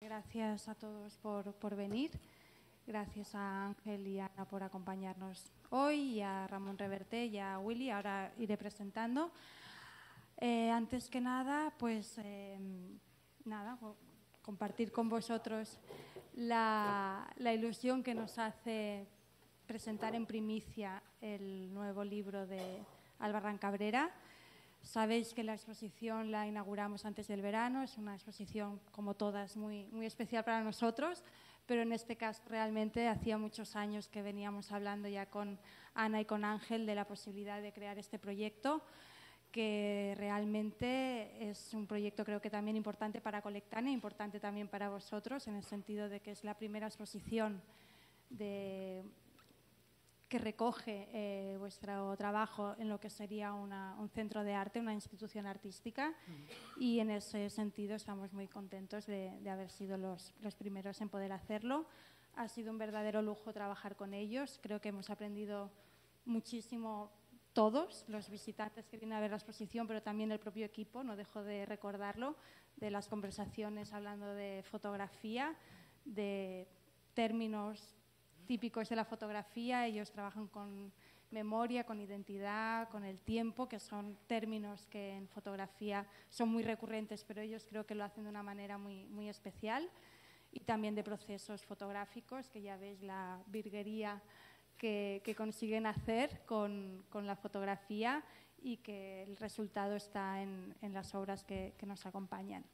gracias a todos por venir. Gracias a Ángel y Ana por acompañarnos hoy, y a Ramón Reverte y a Willy. Ahora iré presentando. Antes que nada, pues compartir con vosotros la ilusión que nos hace presentar en primicia el nuevo libro de Albarrán Cabrera. Sabéis que la exposición la inauguramos antes del verano. Es una exposición, como todas, muy especial para nosotros, pero en este caso realmente hacía muchos años que veníamos hablando ya con Ana y con Ángel de la posibilidad de crear este proyecto, que realmente es un proyecto, creo que también importante para Colectania, importante también para vosotros, en el sentido de que es la primera exposición que recoge vuestro trabajo en lo que sería un centro de arte, una institución artística, y en ese sentido estamos muy contentos de haber sido los primeros en poder hacerlo. Ha sido un verdadero lujo trabajar con ellos. Creo que hemos aprendido muchísimo todos, los visitantes que vienen a ver la exposición, pero también el propio equipo, no dejo de recordarlo, de las conversaciones hablando de fotografía, de términos típicos de la fotografía. Ellos trabajan con memoria, con identidad, con el tiempo, que son términos que en fotografía son muy recurrentes, pero ellos creo que lo hacen de una manera muy especial. Y también de procesos fotográficos, que ya veis la virguería que consiguen hacer con la fotografía, y que el resultado está en las obras que nos acompañan.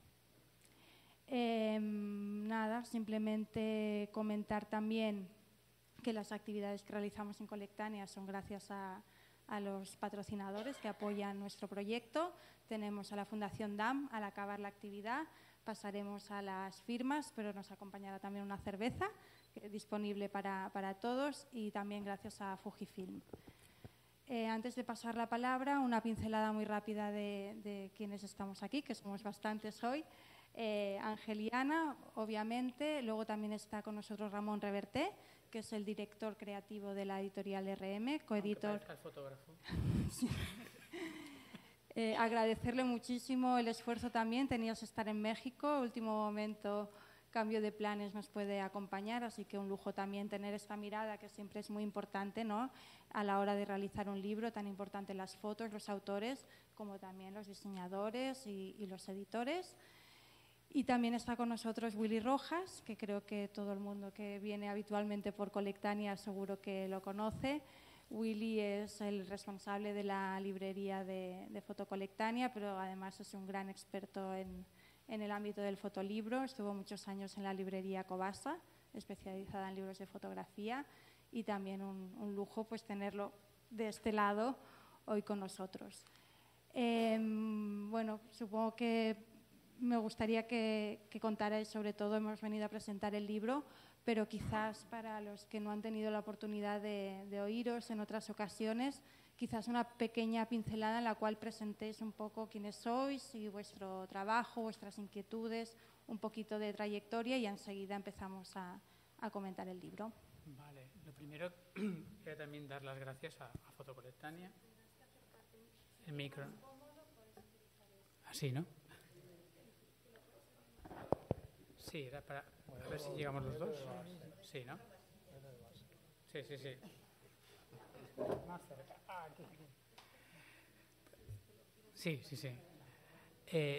Simplemente comentar también que las actividades que realizamos en Colectania son gracias a los patrocinadores que apoyan nuestro proyecto. Tenemos a la Fundación DAM. Al acabar la actividad pasaremos a las firmas, pero nos acompañará también una cerveza disponible para todos, y también gracias a Fujifilm. Antes de pasar la palabra, una pincelada muy rápida de quienes estamos aquí, que somos bastantes hoy. Ángel y Ana, obviamente. Luego también está con nosotros Ramón Reverte, que es el director creativo de la editorial RM, coeditor. El fotógrafo. Sí. Agradecerle muchísimo el esfuerzo también. Tenías que estar en México, último momento, cambio de planes, nos puede acompañar, así que un lujo también tener esta mirada, que siempre es muy importante, ¿no?, a la hora de realizar un libro, tan importante las fotos, los autores, como también los diseñadores y los editores. Y también está con nosotros Willy Rojas, que creo que todo el mundo que viene habitualmente por Colectania seguro que lo conoce. Willy es el responsable de la librería de Fotocolectania, pero además es un gran experto en el ámbito del fotolibro. Estuvo muchos años en la librería Cobasa, especializada en libros de fotografía, y también un lujo pues tenerlo de este lado hoy con nosotros. Bueno, supongo que me gustaría que contarais, sobre todo hemos venido a presentar el libro, pero quizás para los que no han tenido la oportunidad de oíros en otras ocasiones, quizás una pequeña pincelada en la cual presentéis un poco quiénes sois y vuestro trabajo, vuestras inquietudes, un poquito de trayectoria, y enseguida empezamos a comentar el libro. Vale, lo primero quería también dar las gracias a Fotocolectania. El micro. Así, ¿no? Sí, era para... Bueno, a ver si llegamos los dos. Sí, ¿no? Sí. Más cerca. Aquí. Sí.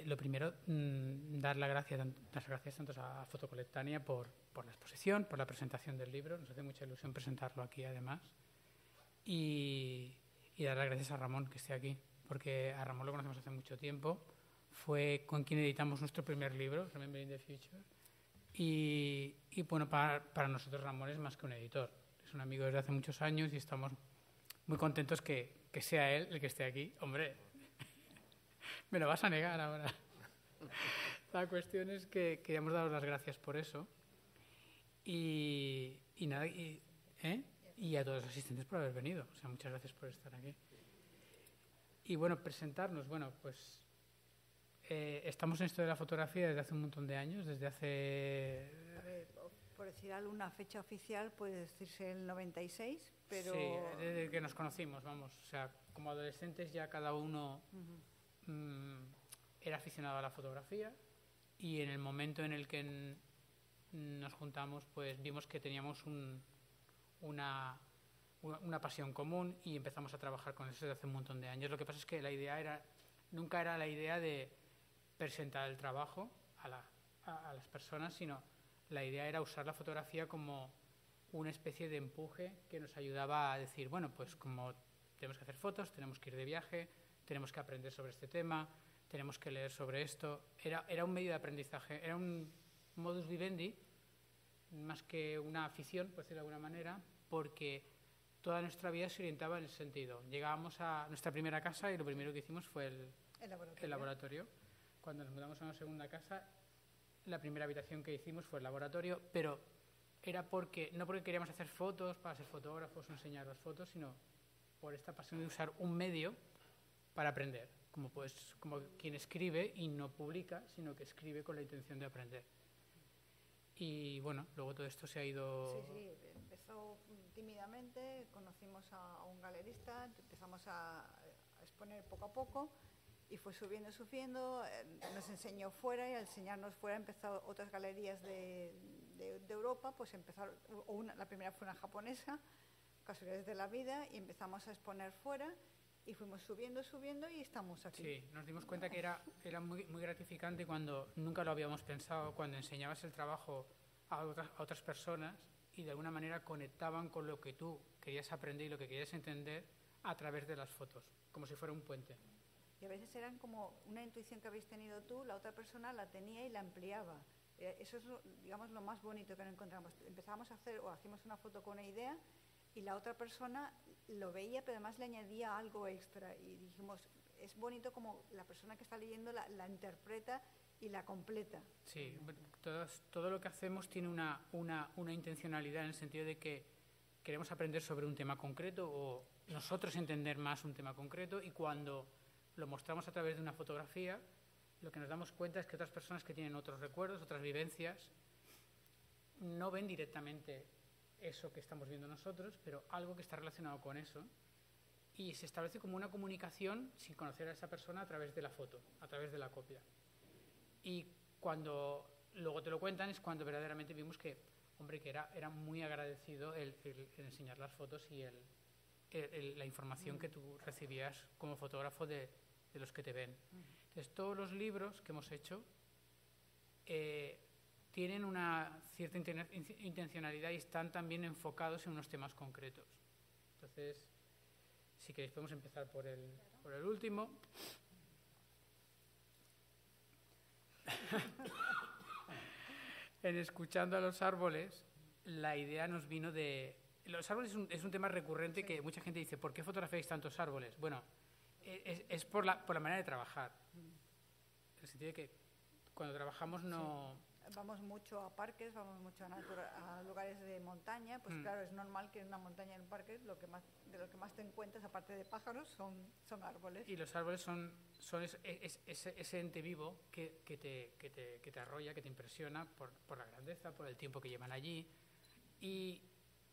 Lo primero, dar las gracias tanto a Fotocolectania por la exposición, por la presentación del libro. Nos hace mucha ilusión presentarlo aquí, además. Y dar las gracias a Ramón, que esté aquí, porque a Ramón lo conocemos hace mucho tiempo. Fue con quien editamos nuestro primer libro, Remembering the Future. Y bueno, para nosotros Ramón es más que un editor. Es un amigo desde hace muchos años y estamos muy contentos que sea él el que esté aquí. Hombre, me lo vas a negar ahora. La cuestión es que queríamos daros las gracias por eso. Y nada, y a todos los asistentes por haber venido. O sea, muchas gracias por estar aquí. Y bueno, presentarnos, bueno, pues estamos en esto de la fotografía desde hace un montón de años, desde hace... Por decir alguna fecha oficial, puede decirse el 96, pero... Sí, desde que nos conocimos, vamos. O sea, como adolescentes ya cada uno era aficionado a la fotografía, y en el momento en el que nos juntamos, pues vimos que teníamos una pasión común y empezamos a trabajar con eso desde hace un montón de años. Lo que pasa es que la idea nunca era la idea de presentar el trabajo a las personas, sino la idea era usar la fotografía como una especie de empuje que nos ayudaba a decir, bueno, pues como tenemos que hacer fotos, tenemos que ir de viaje, tenemos que aprender sobre este tema, tenemos que leer sobre esto. Era un medio de aprendizaje, era un modus vivendi, más que una afición, por decirlo de alguna manera, porque toda nuestra vida se orientaba en ese sentido. Llegábamos a nuestra primera casa y lo primero que hicimos fue el laboratorio. Cuando nos mudamos a una segunda casa, la primera habitación que hicimos fue el laboratorio, pero era no porque queríamos hacer fotos para ser fotógrafos o enseñar las fotos, sino por esta pasión de usar un medio para aprender, como quien escribe y no publica, sino que escribe con la intención de aprender. Y bueno, luego todo esto se ha ido... Sí, empezó tímidamente, conocimos a un galerista, empezamos a exponer poco a poco y fue subiendo, nos enseñó fuera y al enseñarnos fuera empezó otras galerías de Europa, pues la primera fue una japonesa, casualidades de la vida, y empezamos a exponer fuera y fuimos subiendo y estamos aquí. Sí, nos dimos cuenta que era muy, muy gratificante cuando nunca lo habíamos pensado, cuando enseñabas el trabajo a otras personas y de alguna manera conectaban con lo que tú querías aprender y lo que querías entender a través de las fotos, como si fuera un puente. Y a veces eran como una intuición que habéis tenido tú, la otra persona la tenía y la ampliaba. Eso es, digamos, lo más bonito que nos encontramos. Empezábamos a hacer o hacíamos una foto con una idea y la otra persona lo veía, pero además le añadía algo extra. Y dijimos, es bonito como la persona que está leyendo la interpreta y la completa. Sí, todo lo que hacemos tiene una intencionalidad en el sentido de que queremos aprender sobre un tema concreto o nosotros entender más un tema concreto, y cuando lo mostramos a través de una fotografía, lo que nos damos cuenta es que otras personas que tienen otros recuerdos, otras vivencias, no ven directamente eso que estamos viendo nosotros, pero algo que está relacionado con eso, y se establece como una comunicación sin conocer a esa persona a través de la foto, a través de la copia. Y cuando luego te lo cuentan es cuando verdaderamente vimos que, hombre, que era muy agradecido el enseñar las fotos y la información que tú recibías como fotógrafo de los que te ven. Entonces, todos los libros que hemos hecho tienen una cierta intencionalidad y están también enfocados en unos temas concretos. Entonces, si queréis podemos empezar por el último. En Escuchando a los árboles, la idea nos vino de... Los árboles es un tema recurrente que mucha gente dice, ¿por qué fotografiáis tantos árboles? Bueno, es por la manera de trabajar. En el sentido de que cuando trabajamos no... Vamos mucho a parques, vamos mucho a lugares de montaña, pues claro, es normal que en una montaña, en un parque, de lo que más te encuentras, aparte de pájaros, son árboles. Y los árboles son ese ente vivo que te arrolla, que te impresiona por la grandeza, por el tiempo que llevan allí. Y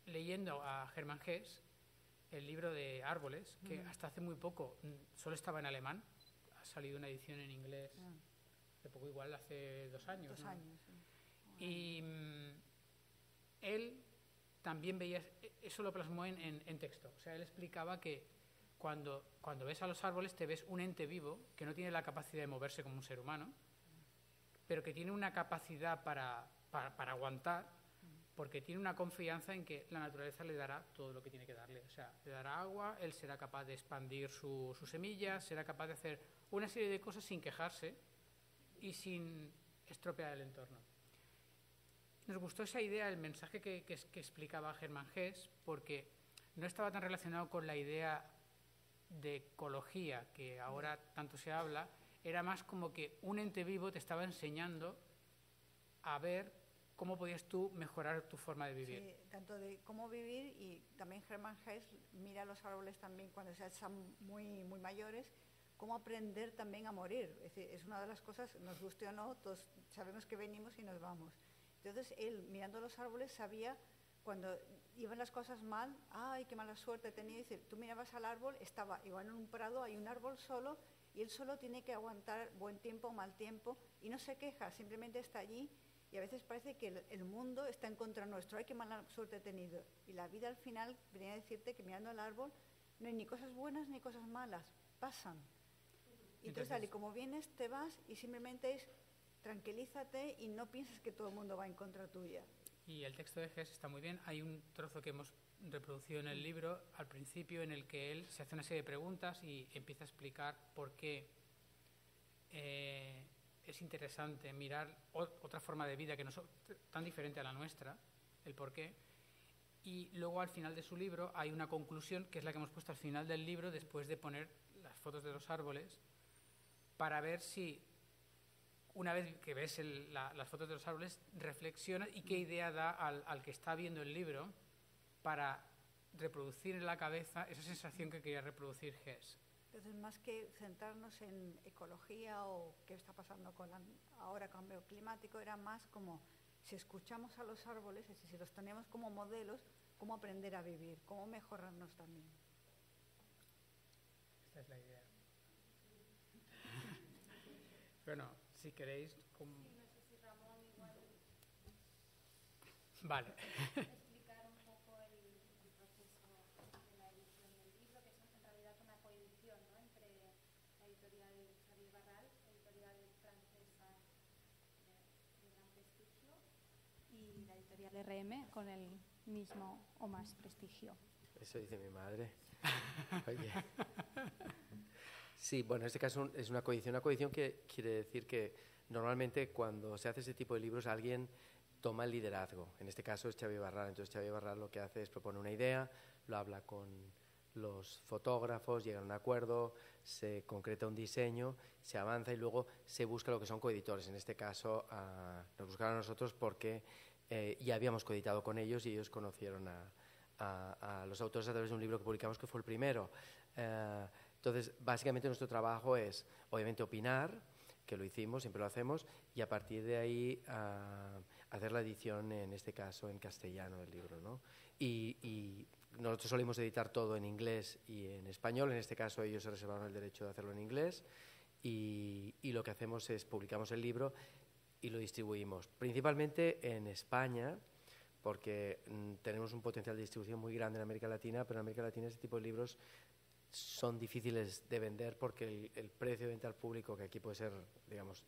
leyendo a Hermann Hesse, el libro de Árboles, que hasta hace muy poco solo estaba en alemán, ha salido una edición en inglés hace poco, igual hace 2 años. 2 años, sí. Y él también veía, eso lo plasmó en texto. O sea, él explicaba que cuando ves a los árboles te ves un ente vivo que no tiene la capacidad de moverse como un ser humano, pero que tiene una capacidad para aguantar, porque tiene una confianza en que la naturaleza le dará todo lo que tiene que darle. O sea, le dará agua, él será capaz de expandir sus semillas, será capaz de hacer una serie de cosas sin quejarse y sin estropear el entorno. Nos gustó esa idea, el mensaje que explicaba Hermann Hesse, porque no estaba tan relacionado con la idea de ecología que ahora tanto se habla, era más como que un ente vivo te estaba enseñando a ver cómo podías tú mejorar tu forma de vivir. Sí, tanto de cómo vivir, y también Hermann Hesse mira los árboles también cuando ya están muy, muy mayores, cómo aprender también a morir. Es decir, es una de las cosas, nos guste o no, todos sabemos que venimos y nos vamos. Entonces él, mirando los árboles, sabía cuando iban las cosas mal, ¡ay, qué mala suerte tenía! Dice, tú mirabas al árbol, estaba igual en un prado, hay un árbol solo, y él solo tiene que aguantar buen tiempo o mal tiempo, y no se queja, simplemente está allí. y a veces parece que el mundo está en contra nuestro. ¡Ay, qué mala suerte he tenido! Y la vida al final venía a decirte que mirando al árbol no hay ni cosas buenas ni cosas malas, pasan. Y entonces tal y como vienes, te vas y simplemente es tranquilízate y no pienses que todo el mundo va en contra tuya. Y el texto de Hess está muy bien. Hay un trozo que hemos reproducido en el libro al principio en el que él se hace una serie de preguntas y empieza a explicar por qué es interesante mirar otra forma de vida que no es tan diferente a la nuestra, el por qué. Y luego al final de su libro hay una conclusión que es la que hemos puesto al final del libro después de poner las fotos de los árboles para ver si una vez que ves las fotos de los árboles reflexionas y qué idea da al que está viendo el libro para reproducir en la cabeza esa sensación que quería reproducir Hess. Entonces, más que centrarnos en ecología o qué está pasando con ahora cambio climático, era más como si escuchamos a los árboles, es decir, si los tenemos como modelos, cómo aprender a vivir, cómo mejorarnos también. Esta es la idea. Bueno, si queréis... Sí, no sé si Ramón igual... Vale. explicar un poco el proceso de la edición del libro, que es en realidad una coedición, ¿no?, entre la editorial Xavier Barral, editorial francesa de gran prestigio, y la editorial RM con el mismo o más prestigio. Eso dice mi madre. Oye. Sí, bueno, en este caso es una coedición. Una coedición que quiere decir que normalmente cuando se hace ese tipo de libros alguien toma el liderazgo. En este caso es Xavier Barral. Entonces Xavier Barral lo que hace es propone una idea, lo habla con los fotógrafos, llega a un acuerdo, se concreta un diseño, se avanza y luego se busca lo que son coeditores. En este caso nos buscaron a nosotros porque ya habíamos coeditado con ellos y ellos conocieron a los autores a través de un libro que publicamos que fue el primero. Entonces, básicamente nuestro trabajo es, obviamente, opinar, que lo hicimos, siempre lo hacemos, y a partir de ahí hacer la edición, en este caso, en castellano del libro, ¿no? Y nosotros solimos editar todo en inglés y en español. En este caso, ellos se reservaron el derecho de hacerlo en inglés, y lo que hacemos es publicamos el libro y lo distribuimos, principalmente en España, porque tenemos un potencial de distribución muy grande en América Latina, pero en América Latina este tipo de libros son difíciles de vender porque el precio de venta al público, que aquí puede ser, digamos,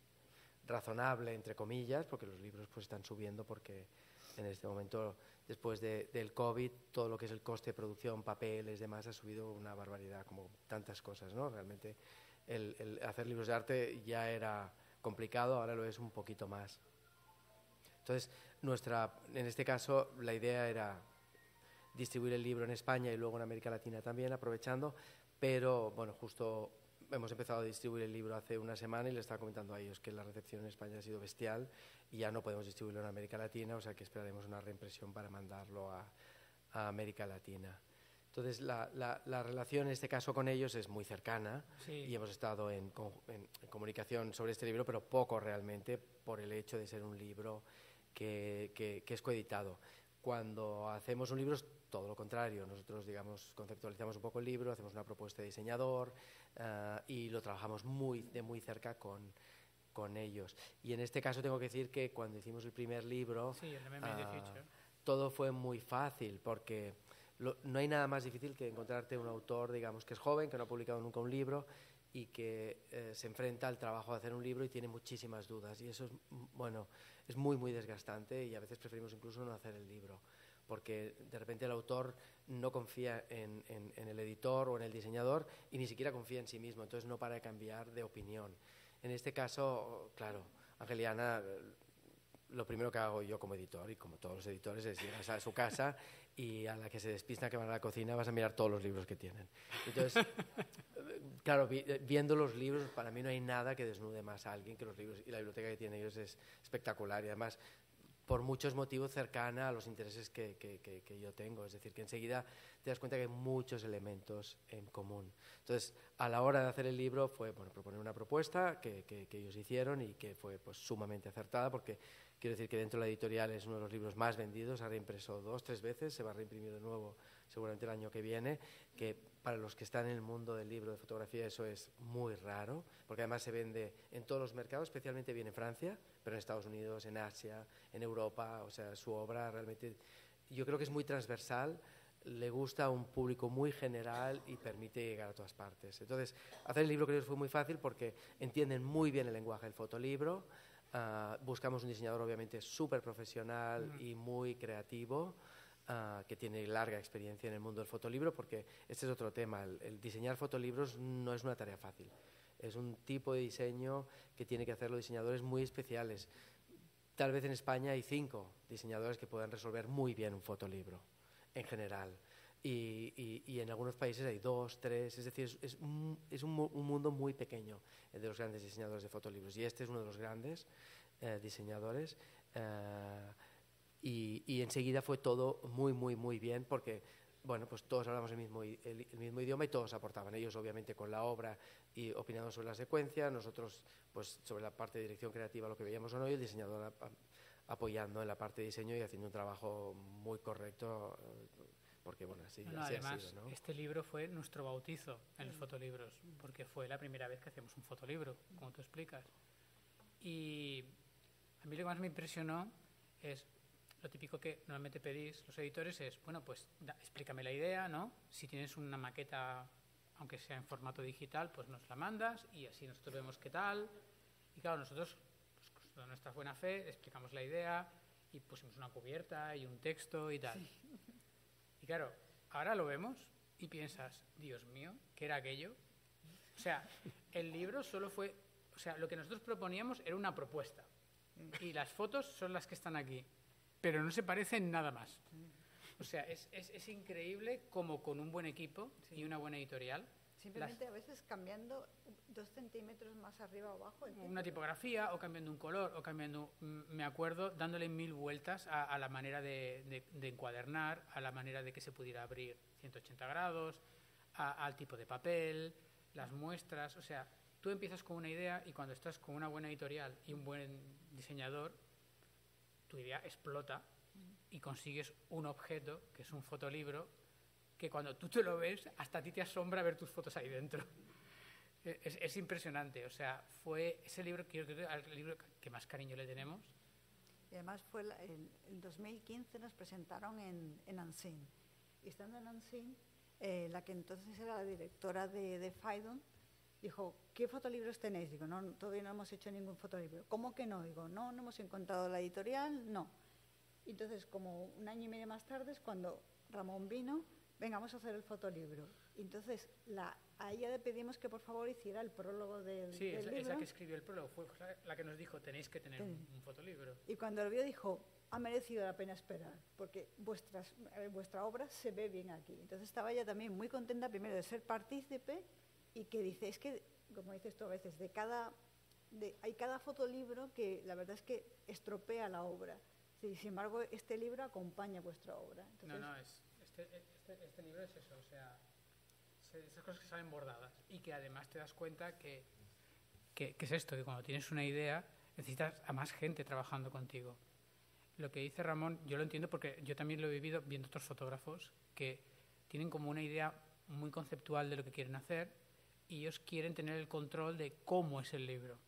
razonable, entre comillas, porque los libros pues están subiendo porque en este momento, después del COVID, todo lo que es el coste de producción, papeles, demás, ha subido una barbaridad, como tantas cosas, ¿no? Realmente el hacer libros de arte ya era complicado, ahora lo es un poquito más. Entonces, en este caso, la idea era distribuir el libro en España y luego en América Latina también, aprovechando, pero bueno, justo hemos empezado a distribuir el libro hace una semana y le estaba comentando a ellos que la recepción en España ha sido bestial y ya no podemos distribuirlo en América Latina, o sea que esperaremos una reimpresión para mandarlo a América Latina. Entonces, la relación en este caso con ellos es muy cercana, sí, y hemos estado en comunicación sobre este libro, pero poco realmente por el hecho de ser un libro que es coeditado. Cuando hacemos un libro es todo lo contrario. Nosotros, digamos, conceptualizamos un poco el libro, hacemos una propuesta de diseñador y lo trabajamos de muy cerca con ellos. Y en este caso tengo que decir que cuando hicimos el primer libro, sí, el todo fue muy fácil porque no hay nada más difícil que encontrarte un autor, digamos, que es joven, que no ha publicado nunca un libro y que se enfrenta al trabajo de hacer un libro y tiene muchísimas dudas. Y eso es, bueno, es muy, muy desgastante y a veces preferimos incluso no hacer el libro, porque de repente el autor no confía en el editor o en el diseñador y ni siquiera confía en sí mismo, entonces no para de cambiar de opinión. En este caso, claro, Angeliana, lo primero que hago yo como editor y como todos los editores es llegar a su casa y a la que se despista que van a la cocina vas a mirar todos los libros que tienen. Entonces, claro, viendo los libros, para mí no hay nada que desnude más a alguien que los libros, y la biblioteca que tienen ellos es espectacular y además por muchos motivos cercana a los intereses que yo tengo, es decir, que enseguida te das cuenta que hay muchos elementos en común. Entonces, a la hora de hacer el libro fue proponer una propuesta que ellos hicieron y que fue pues sumamente acertada, porque quiero decir que dentro de la editorial es uno de los libros más vendidos, ha reimpreso 2 o 3 veces, se va a reimprimir de nuevo seguramente el año que viene, que para los que están en el mundo del libro de fotografía eso es muy raro, porque además se vende en todos los mercados, especialmente bien en Francia, pero en Estados Unidos, en Asia, en Europa. O sea, su obra realmente, yo creo que es muy transversal, le gusta a un público muy general y permite llegar a todas partes. Entonces, hacer el libro creo que fue muy fácil porque entienden muy bien el lenguaje del fotolibro. Buscamos un diseñador obviamente súper profesional y muy creativo, que tiene larga experiencia en el mundo del fotolibro, porque este es otro tema. El diseñar fotolibros no es una tarea fácil. Es un tipo de diseño que tienen que hacer los diseñadores muy especiales. Tal vez en España hay 5 diseñadores que puedan resolver muy bien un fotolibro, en general. Y en algunos países hay 2, 3, es decir, es un mundo muy pequeño, el de los grandes diseñadores de fotolibros. Y este es uno de los grandes diseñadores. Y enseguida fue todo muy, muy, muy bien, porque bueno, pues todos hablamos el mismo idioma y todos aportaban. Ellos obviamente con la obra y opinando sobre la secuencia, nosotros pues sobre la parte de dirección creativa, lo que veíamos o no, y el diseñador apoyando en la parte de diseño y haciendo un trabajo muy correcto, porque bueno, así además, ha sido, ¿no? Este libro fue nuestro bautizo en los fotolibros, porque fue la primera vez que hacíamos un fotolibro, como tú explicas. Y a mí lo que más me impresionó es lo típico que normalmente pedís los editores es, bueno, pues explícame la idea, ¿no? Si tienes una maqueta, aunque sea en formato digital, pues nos la mandas y así nosotros vemos qué tal. Y claro, nosotros, pues con toda nuestra buena fe, explicamos la idea y pusimos una cubierta y un texto y tal. Sí. Y claro, ahora lo vemos y piensas, Dios mío, ¿qué era aquello? O sea, el libro solo fue, o sea, lo que nosotros proponíamos era una propuesta y las fotos son las que están aquí, pero no se parecen nada más. O sea, es increíble como con un buen equipo y una buena editorial. Simplemente a veces cambiando 2 centímetros más arriba o abajo. Una tipografía o cambiando un color o cambiando, me acuerdo, dándole 1000 vueltas a la manera de encuadernar, a la manera de que se pudiera abrir 180 grados, al tipo de papel, las muestras. O sea, tú empiezas con una idea y cuando estás con una buena editorial y un buen diseñador, tu idea explota y consigues un objeto, que es un fotolibro, que cuando tú te lo ves, hasta a ti te asombra ver tus fotos ahí dentro. Es impresionante. O sea, fue ese libro que yo creo que es el libro que más cariño le tenemos. Y además fue en 2015 nos presentaron en Annecy. Y estando en Annecy, la que entonces era la directora de Phaidon, dijo, ¿qué fotolibros tenéis? Digo, no, todavía no hemos hecho ningún fotolibro. ¿Cómo que no? Digo, no hemos encontrado la editorial, no. Y entonces, como un año y medio más tarde, es cuando Ramón vino, venga, vamos a hacer el fotolibro. Y entonces a ella le pedimos que por favor hiciera el prólogo del libro. Sí, es la que escribió el prólogo, fue la que nos dijo, tenéis que tener un fotolibro. Y cuando lo vio dijo, ha merecido la pena esperar, porque vuestra obra se ve bien aquí. Entonces estaba ella también muy contenta, primero de ser partícipe, y que dice, es que, como dices tú a veces, hay cada fotolibro que la verdad es que estropea la obra. Sí, sin embargo, este libro acompaña vuestra obra. Entonces, este libro es eso, o sea, esas cosas que salen bordadas y que además te das cuenta que es esto, que cuando tienes una idea necesitas a más gente trabajando contigo. Lo que dice Ramón, yo lo entiendo porque yo también lo he vivido viendo otros fotógrafos que tienen como una idea muy conceptual de lo que quieren hacer y ellos quieren tener el control de cómo es el libro.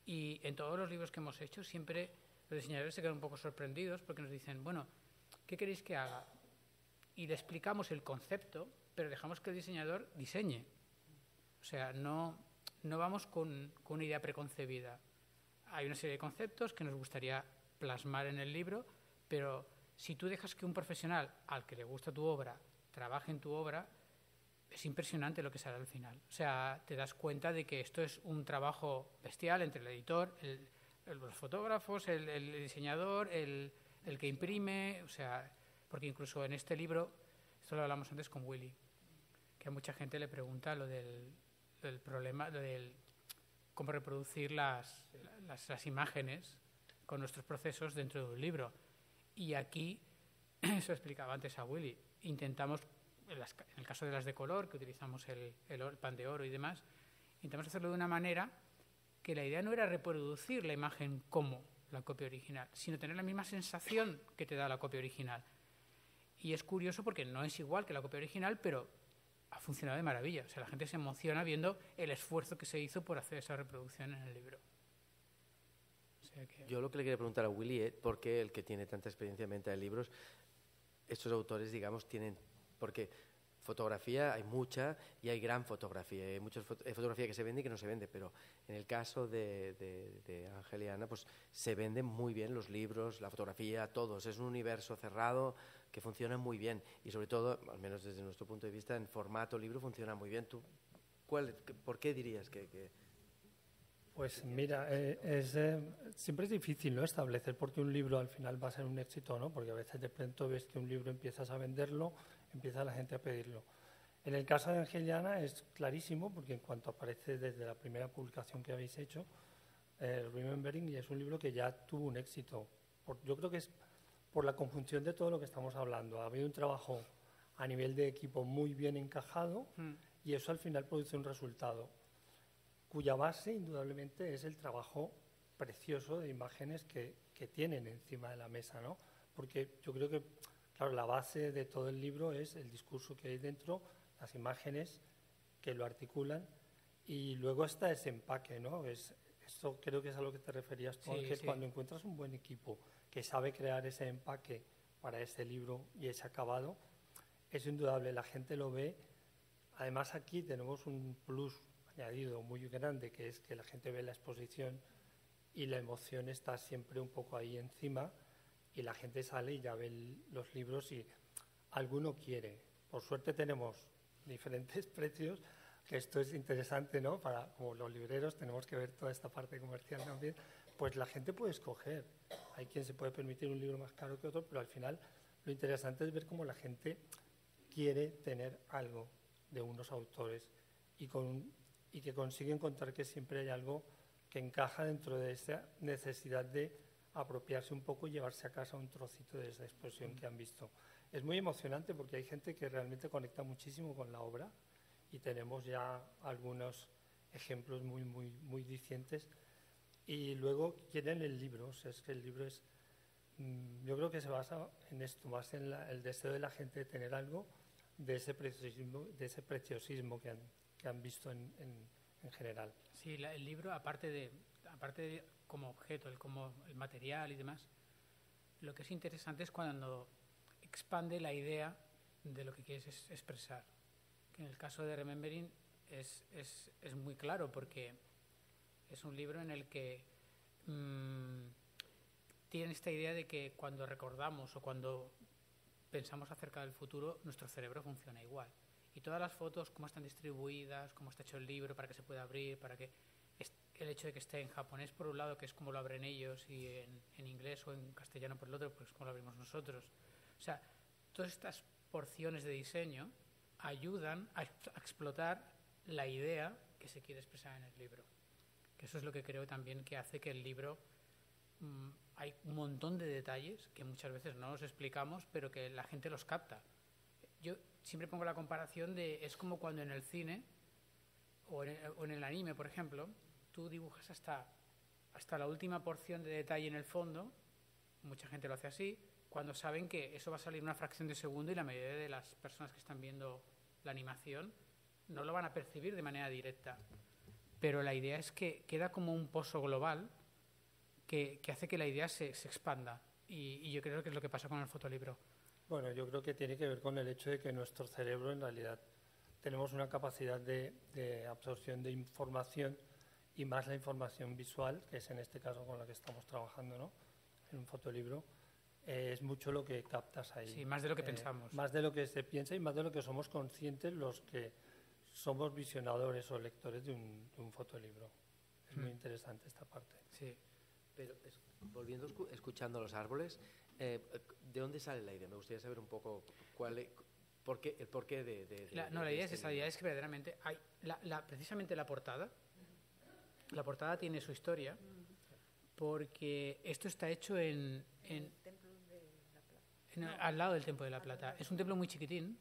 Y en todos los libros que hemos hecho siempre los diseñadores se quedan un poco sorprendidos porque nos dicen, bueno, ¿qué queréis que haga? Y le explicamos el concepto, pero dejamos que el diseñador diseñe. O sea, no vamos con una idea preconcebida. Hay una serie de conceptos que nos gustaría plasmar en el libro, pero si tú dejas que un profesional al que le gusta tu obra trabaje en tu obra, es impresionante lo que sale al final. O sea, te das cuenta de que esto es un trabajo bestial entre el editor, los fotógrafos, el diseñador, el que imprime, o sea, porque incluso en este libro, esto lo hablamos antes con Willy, que a mucha gente le pregunta lo del problema, lo del cómo reproducir las imágenes con nuestros procesos dentro de un libro. Y aquí, eso explicaba antes a Willy, intentamos, en el caso de las de color, que utilizamos el pan de oro y demás, intentamos hacerlo de una manera que la idea no era reproducir la imagen como la copia original, sino tener la misma sensación que te da la copia original. Y es curioso porque no es igual que la copia original, pero ha funcionado de maravilla. O sea, la gente se emociona viendo el esfuerzo que se hizo por hacer esa reproducción en el libro. O sea que... Yo lo que le quería preguntar a Willy es por qué el que tiene tanta experiencia en venta de libros, estos autores, digamos, tienen... Porque fotografía hay mucha y hay gran fotografía. Hay mucha fotografía que se vende y que no se vende, pero en el caso de Ángel y Ana, pues se venden muy bien los libros, la fotografía, todos. Es un universo cerrado que funciona muy bien y sobre todo, al menos desde nuestro punto de vista, en formato libro funciona muy bien. ¿Tú por qué dirías que...? Pues mira, siempre es difícil, ¿no?, establecer por qué un libro al final va a ser un éxito, ¿no? Porque a veces de pronto ves que un libro empiezas a venderlo, empieza la gente a pedirlo. En el caso de Ángel y Ana es clarísimo, porque en cuanto aparece desde la primera publicación que habéis hecho, Remembering, y es un libro que ya tuvo un éxito. Yo creo que es por la conjunción de todo lo que estamos hablando. Ha habido un trabajo a nivel de equipo muy bien encajado y eso al final produce un resultado cuya base indudablemente es el trabajo precioso de imágenes que tienen encima de la mesa, ¿no? Porque yo creo que, claro, la base de todo el libro es el discurso que hay dentro, las imágenes que lo articulan y luego está ese empaque, ¿no? Esto creo que es a lo que te referías tú, sí, Ángel, sí. Cuando encuentras un buen equipo que sabe crear ese empaque para ese libro y ese acabado, es indudable, la gente lo ve. Además aquí tenemos un plus añadido muy grande, que es que la gente ve la exposición y la emoción está siempre un poco ahí encima y la gente sale y ya ve los libros y alguno quiere. Por suerte tenemos diferentes precios, que esto es interesante, ¿no? Como los libreros tenemos que ver toda esta parte comercial también, pues la gente puede escoger. Hay quien se puede permitir un libro más caro que otro, pero al final lo interesante es ver cómo la gente quiere tener algo de unos autores y que consigue encontrar que siempre hay algo que encaja dentro de esa necesidad de apropiarse un poco y llevarse a casa un trocito de esa expresión que han visto. Es muy emocionante porque hay gente que realmente conecta muchísimo con la obra y tenemos ya algunos ejemplos muy, muy, muy dicientes. Y luego quieren el libro, o sea, es que el libro es... yo creo que se basa en esto, más en el deseo de la gente de tener algo de ese preciosismo que han visto en general. Sí, el libro, aparte de como objeto, como el material y demás, lo que es interesante es cuando expande la idea de lo que quieres expresar. Que en el caso de Remembering es muy claro, porque es un libro en el que tiene esta idea de que cuando recordamos o cuando pensamos acerca del futuro, nuestro cerebro funciona igual. Y todas las fotos, cómo están distribuidas, cómo está hecho el libro, para que se pueda abrir, el hecho de que esté en japonés por un lado, que es como lo abren ellos, y en inglés o en castellano por el otro, pues como lo abrimos nosotros. O sea, todas estas porciones de diseño ayudan a explotar la idea que se quiere expresar en el libro. Que eso es lo que creo también que hace que el libro... hay un montón de detalles que muchas veces no los explicamos, pero que la gente los capta. Yo siempre pongo la comparación es como cuando en el cine o en el anime, por ejemplo, tú dibujas hasta la última porción de detalle en el fondo, mucha gente lo hace así, cuando saben que eso va a salir una fracción de segundo y la mayoría de las personas que están viendo la animación no lo van a percibir de manera directa. Pero la idea es que queda como un pozo global que hace que la idea se expanda. Y yo creo que es lo que pasa con el fotolibro. Bueno, yo creo que tiene que ver con el hecho de que nuestro cerebro en realidad tenemos una capacidad de absorción de información y más la información visual, que es en este caso con la que estamos trabajando, ¿no? En un fotolibro, es mucho lo que captas ahí. Sí, más de lo que pensamos. Más de lo que se piensa y más de lo que somos conscientes los que somos visionadores o lectores de un fotolibro. Es muy interesante esta parte. Sí. Pero volviendo, escuchando los árboles, ¿de dónde sale la idea? Me gustaría saber un poco el porqué de la idea es esa, la idea es que verdaderamente hay precisamente la portada tiene su historia, porque esto está hecho al lado del Templo de la Plata. Es un templo muy chiquitín,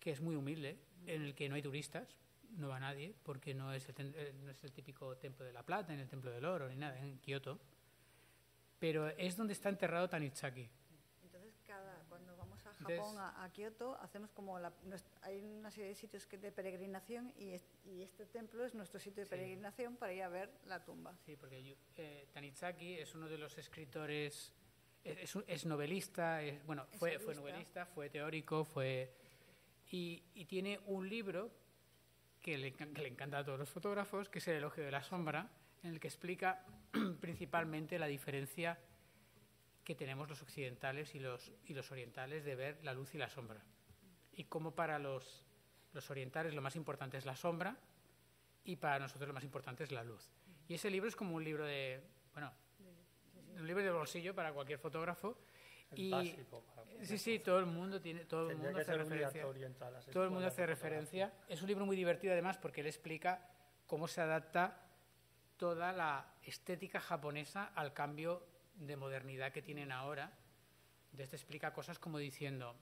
que es muy humilde, en el que no hay turistas, no va nadie, porque no es el típico Templo de la Plata, ni el Templo del Oro, ni nada, en Kioto. Pero es donde está enterrado Tanizaki. Entonces, cuando vamos a Antes- Japón a Kioto, hacemos como hay una serie de sitios de peregrinación y este templo es nuestro sitio de Sí. peregrinación para ir a ver la tumba. Sí, porque Tanizaki es uno de los escritores, es novelista, fue Ensayista. novelista, fue teórico, y tiene un libro que le encanta a todos los fotógrafos, que es El elogio de la sombra, en el que explica principalmente la diferencia que tenemos los occidentales y los orientales de ver la luz y la sombra. Y cómo para los orientales lo más importante es la sombra y para nosotros lo más importante es la luz. Y ese libro es como un libro un libro de bolsillo para cualquier fotógrafo. Es básico para Sí, todo el mundo hace referencia. Todo el mundo hace referencia. Es un libro muy divertido además porque él explica cómo se adapta toda la estética japonesa al cambio de modernidad que tienen ahora. Entonces te explica cosas como diciendo,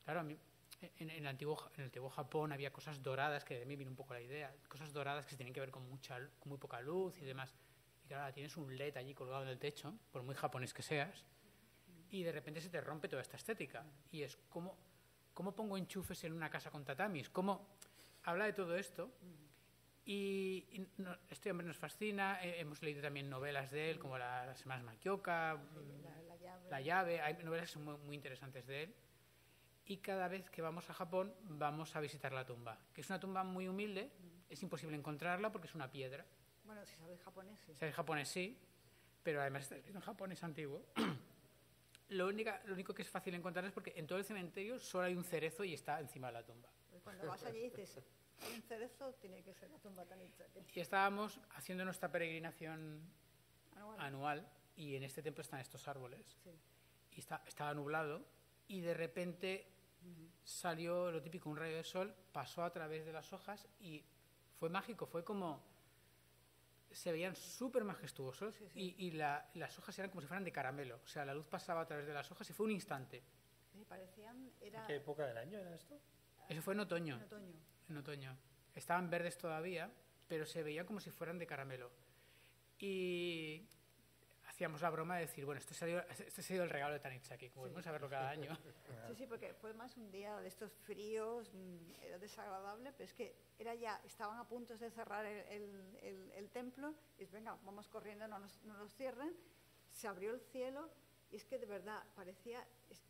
claro, en el antiguo Japón había cosas doradas, que de mí viene un poco la idea, cosas doradas que se tienen que ver con muy poca luz y demás. Y claro, tienes un LED allí colgado en el techo, por muy japonés que seas, y de repente se te rompe toda esta estética. Y es ¿cómo pongo enchufes en una casa con tatamis? ¿Cómo habla de todo esto? Este hombre nos fascina. Hemos leído también novelas de él, como Las Semanas Makioka, La llave. Hay novelas que son muy, muy interesantes de él. Y cada vez que vamos a Japón, vamos a visitar la tumba, que es una tumba muy humilde. Es imposible encontrarla porque es una piedra. Bueno, si sabes japonés, sí. Si sabes japonés, sí, pero además está escrito en japonés antiguo. Lo único que es fácil encontrar es porque en todo el cementerio solo hay un cerezo y está encima de la tumba. Pues cuando vas allí y dices, hay un cerezo, tiene que ser la tumba Tanizaki. Y estábamos haciendo nuestra peregrinación Anual. anual y en este templo están estos árboles. Sí. Y estaba nublado y de repente salió lo típico, un rayo de sol, pasó a través de las hojas y fue mágico, fue como... Se veían súper majestuosos. Sí, sí. Y las hojas eran como si fueran de caramelo. O sea, la luz pasaba a través de las hojas y fue un instante. Sí, parecían, era ¿Qué época del año era esto? Eso fue en otoño. en otoño. En otoño. Estaban verdes todavía, pero se veían como si fueran de caramelo. Y hacíamos la broma de decir, bueno, este ha sido el regalo de Tanizaki, como vamos a verlo cada año. Sí, sí, porque fue más un día de estos fríos, era desagradable, pero es que estaban a punto de cerrar el templo, y es, venga, vamos corriendo, no nos cierren, se abrió el cielo, y es que de verdad parecía,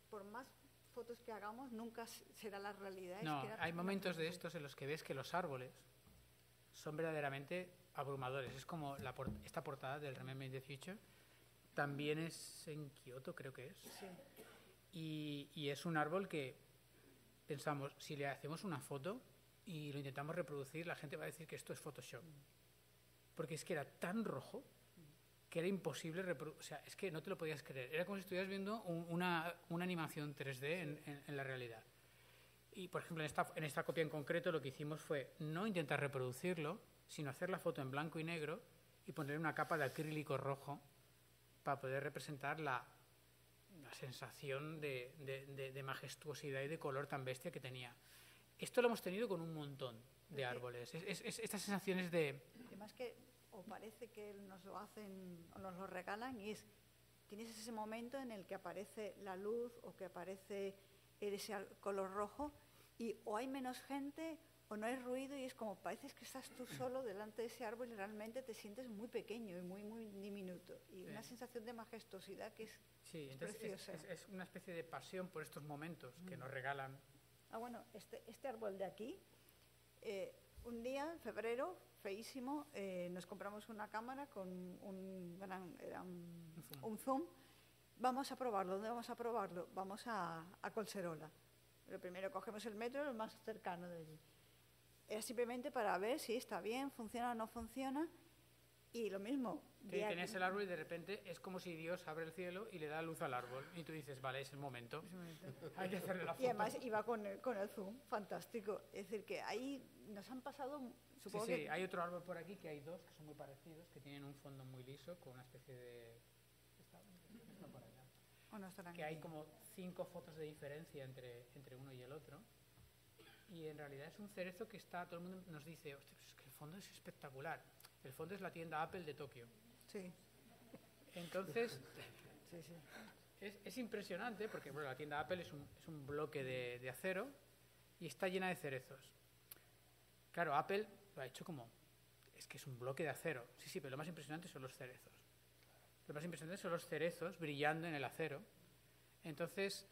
por más fotos que hagamos, nunca será la realidad. No, es que era hay una momentos de cosa así. estos en los que ves que los árboles son verdaderamente abrumadores. Es como esta portada del Remember the Future, también es en Kioto, creo que es. Sí. Y es un árbol que pensamos, si le hacemos una foto y lo intentamos reproducir, la gente va a decir que esto es Photoshop. Porque es que era tan rojo que era imposible reproducir. O sea, es que no te lo podías creer. Era como si estuvieras viendo una animación 3D en la realidad. Y, por ejemplo, en esta copia en concreto lo que hicimos fue no intentar reproducirlo, sino hacer la foto en blanco y negro y poner una capa de acrílico rojo para poder representar la sensación de majestuosidad y de color tan bestia que tenía. Esto lo hemos tenido con un montón de árboles. Estas sensaciones de... Además que, o parece que nos lo hacen o nos lo regalan, y tienes ese momento en el que aparece la luz o que aparece ese color rojo, y o hay menos gente o no hay ruido, y es como pareces que estás tú solo delante de ese árbol y realmente te sientes muy pequeño y muy, muy diminuto. Y una sensación de majestuosidad que es Sí, entonces preciosa. es una especie de pasión por estos momentos que nos regalan. Bueno, este árbol de aquí, un día, en febrero, feísimo, nos compramos una cámara con un zoom. Vamos a probarlo. ¿Dónde vamos a probarlo? Vamos a Colserola. Pero primero cogemos el metro, el más cercano de allí. Era simplemente para ver si está bien, funciona o no funciona. Y lo mismo. Tienes el árbol y de repente es como si Dios abre el cielo y le da luz al árbol. Y tú dices, vale, es el momento. Hay que hacerle la foto. Y además iba con el zoom, fantástico. Es decir, que ahí nos han pasado, supongo Sí, que... hay otro árbol por aquí que hay dos que son muy parecidos, que tienen un fondo muy liso con una especie de... Está por allá. Oh, no estarán Que hay aquí. como 5 fotos de diferencia entre uno y el otro. Y en realidad es un cerezo que está... Todo el mundo nos dice, hostia, pues es que el fondo es espectacular. El fondo es la tienda Apple de Tokio. Sí, Entonces, sí, sí. Es impresionante porque bueno, la tienda Apple es un bloque de acero y está llena de cerezos. Claro, Apple lo ha hecho como... Es que es un bloque de acero. Sí, pero lo más impresionante son los cerezos. Lo más impresionante son los cerezos brillando en el acero. Entonces,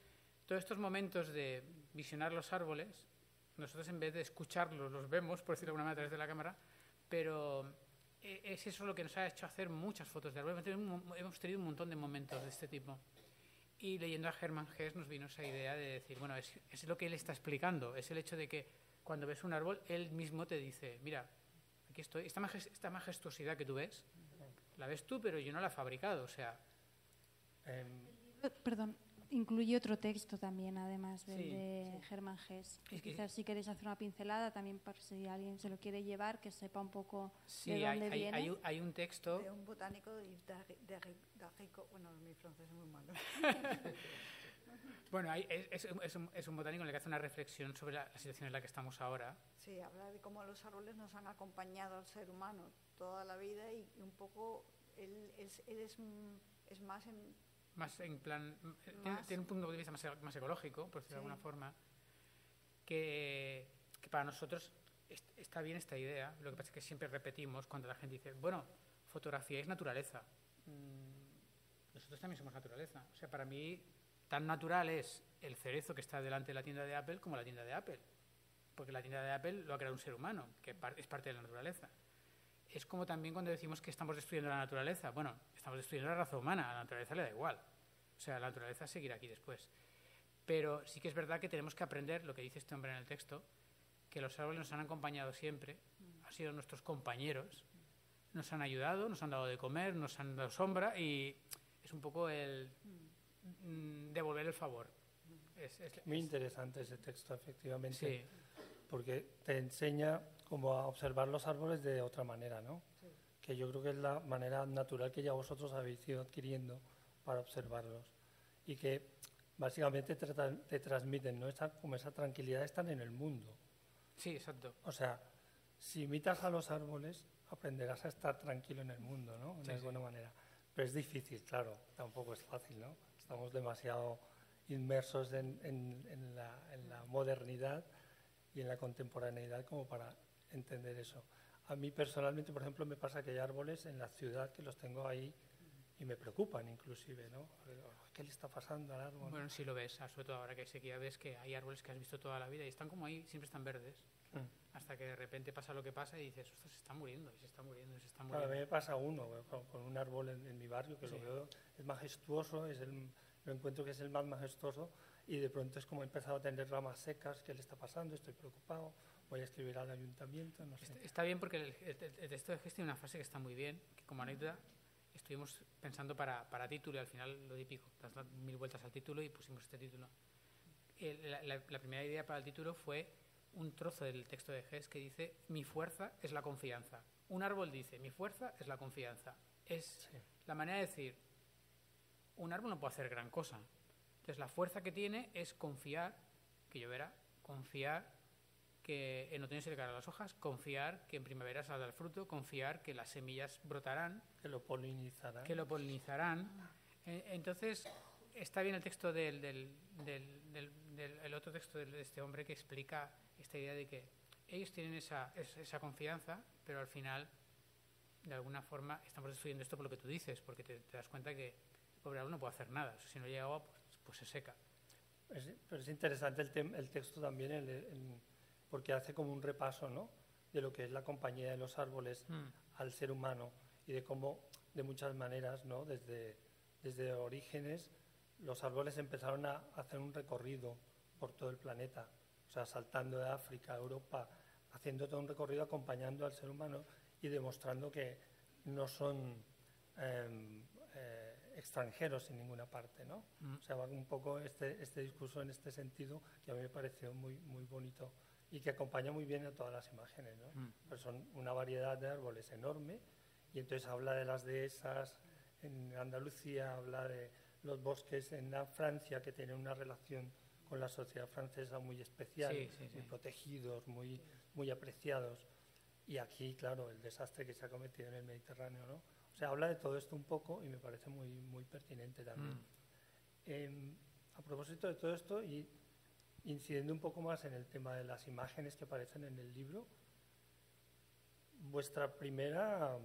todos estos momentos de visionar los árboles, nosotros en vez de escucharlos, los vemos, por decirlo de alguna manera, a través de la cámara, pero es eso lo que nos ha hecho hacer muchas fotos de árboles. Hemos tenido un montón de momentos de este tipo. Y leyendo a Hermann Hesse nos vino esa idea de decir, bueno, es lo que él está explicando, es el hecho de que cuando ves un árbol, él mismo te dice, mira, aquí estoy, esta majestuosidad que tú ves, la ves tú, pero yo no la he fabricado, o sea... Perdón, incluye otro texto también, además del Sí, de Hermann Hesse. Es que- Quizás si queréis hacer una pincelada, también por si alguien se lo quiere llevar, que sepa un poco Sí, de dónde viene. hay un texto... De un botánico d'Arico. Bueno, mi francés es muy malo. Bueno, es un botánico en el que hace una reflexión sobre la situación en la que estamos ahora. Sí, habla de cómo los árboles nos han acompañado al ser humano toda la vida y un poco él es más en... Más en plan... Más- Tiene un punto de vista más ecológico, por decirlo de alguna forma, que para nosotros está bien esta idea. Lo que pasa es que siempre repetimos cuando la gente dice, bueno, fotografía es naturaleza. Nosotros también somos naturaleza. O sea, para mí tan natural es el cerezo que está delante de la tienda de Apple como la tienda de Apple. Porque la tienda de Apple lo ha creado un ser humano, que es parte de la naturaleza. Es como también cuando decimos que estamos destruyendo la naturaleza. Bueno, estamos destruyendo la raza humana, a la naturaleza le da igual. O sea, la naturaleza seguirá aquí después. Pero sí que es verdad que tenemos que aprender, lo que dice este hombre en el texto, que los árboles nos han acompañado siempre, han sido nuestros compañeros, nos han ayudado, nos han dado de comer, nos han dado sombra y es un poco el devolver el favor. Muy interesante ese texto, efectivamente, Sí, porque te enseña cómo a observar los árboles de otra manera, ¿no? Sí. Que yo creo que es la manera natural que ya vosotros habéis ido adquiriendo para observarlos y que básicamente te transmiten, ¿no? Como esa tranquilidad, están en el mundo. sí, exacto. O sea, si imitas a los árboles, aprenderás a estar tranquilo en el mundo, ¿no? Sí, De alguna manera. Pero es difícil, claro, tampoco es fácil, ¿no? Estamos demasiado inmersos en la modernidad y en la contemporaneidad como para entender eso. A mí personalmente, por ejemplo, me pasa que hay árboles en la ciudad que los tengo ahí y me preocupan inclusive, ¿no? ¿Qué le está pasando al árbol? Bueno, si lo ves, sobre todo ahora que hay sequía, ves que hay árboles que has visto toda la vida y están como ahí, siempre están verdes, hasta que de repente pasa lo que pasa y dices, ostras, se está muriendo, y se está muriendo, y se está Claro, a mí muriendo. me pasa uno, con un árbol en mi barrio que Sí. lo veo, es majestuoso, lo encuentro que es el más majestuoso y de pronto es como he empezado a tener ramas secas, ¿qué le está pasando? Estoy preocupado, voy a escribir al ayuntamiento, no sé. Está bien porque el texto de Hesse tiene una frase que está muy bien, que como anécdota estuvimos pensando para título y al final lo típico, das 1000 vueltas al título y pusimos este título. La primera idea para el título fue un trozo del texto de Hesse que dice, mi fuerza es la confianza. Un árbol dice, mi fuerza es la confianza. Es Sí. la manera de decir, un árbol no puede hacer gran cosa. Entonces la fuerza que tiene es confiar que lloverá, confiar que en otoño se le caerán las hojas, confiar que en primavera saldrá el fruto, confiar que las semillas brotarán, Que lo polinizará. que lo polinizarán. Entonces, está bien el texto el otro texto de este hombre que explica esta idea de que ellos tienen esa confianza, pero al final, de alguna forma, estamos destruyendo esto por lo que tú dices, porque te das cuenta que el pobre árbol no puede hacer nada. Si no llega agua, pues se seca. Pero es interesante el texto también, porque hace como un repaso, ¿no?, de lo que es la compañía de los árboles al ser humano y de cómo, de muchas maneras, ¿no?, desde orígenes, los árboles empezaron a hacer un recorrido por todo el planeta, o sea, saltando de África a Europa, haciendo todo un recorrido acompañando al ser humano y demostrando que no son extranjeros en ninguna parte, ¿no? O sea, va un poco este discurso en este sentido que a mí me pareció muy, muy bonito y que acompaña muy bien a todas las imágenes, ¿no? Pues son una variedad de árboles enorme y entonces habla de las dehesas en Andalucía, habla de los bosques en la Francia que tienen una relación con la sociedad francesa muy especial, Sí, sí, sí. muy protegidos, muy, muy apreciados. Y aquí, claro, el desastre que se ha cometido en el Mediterráneo, ¿no? O sea, habla de todo esto un poco y me parece muy, muy pertinente también. A propósito de todo esto y incidiendo un poco más en el tema de las imágenes que aparecen en el libro, vuestra primera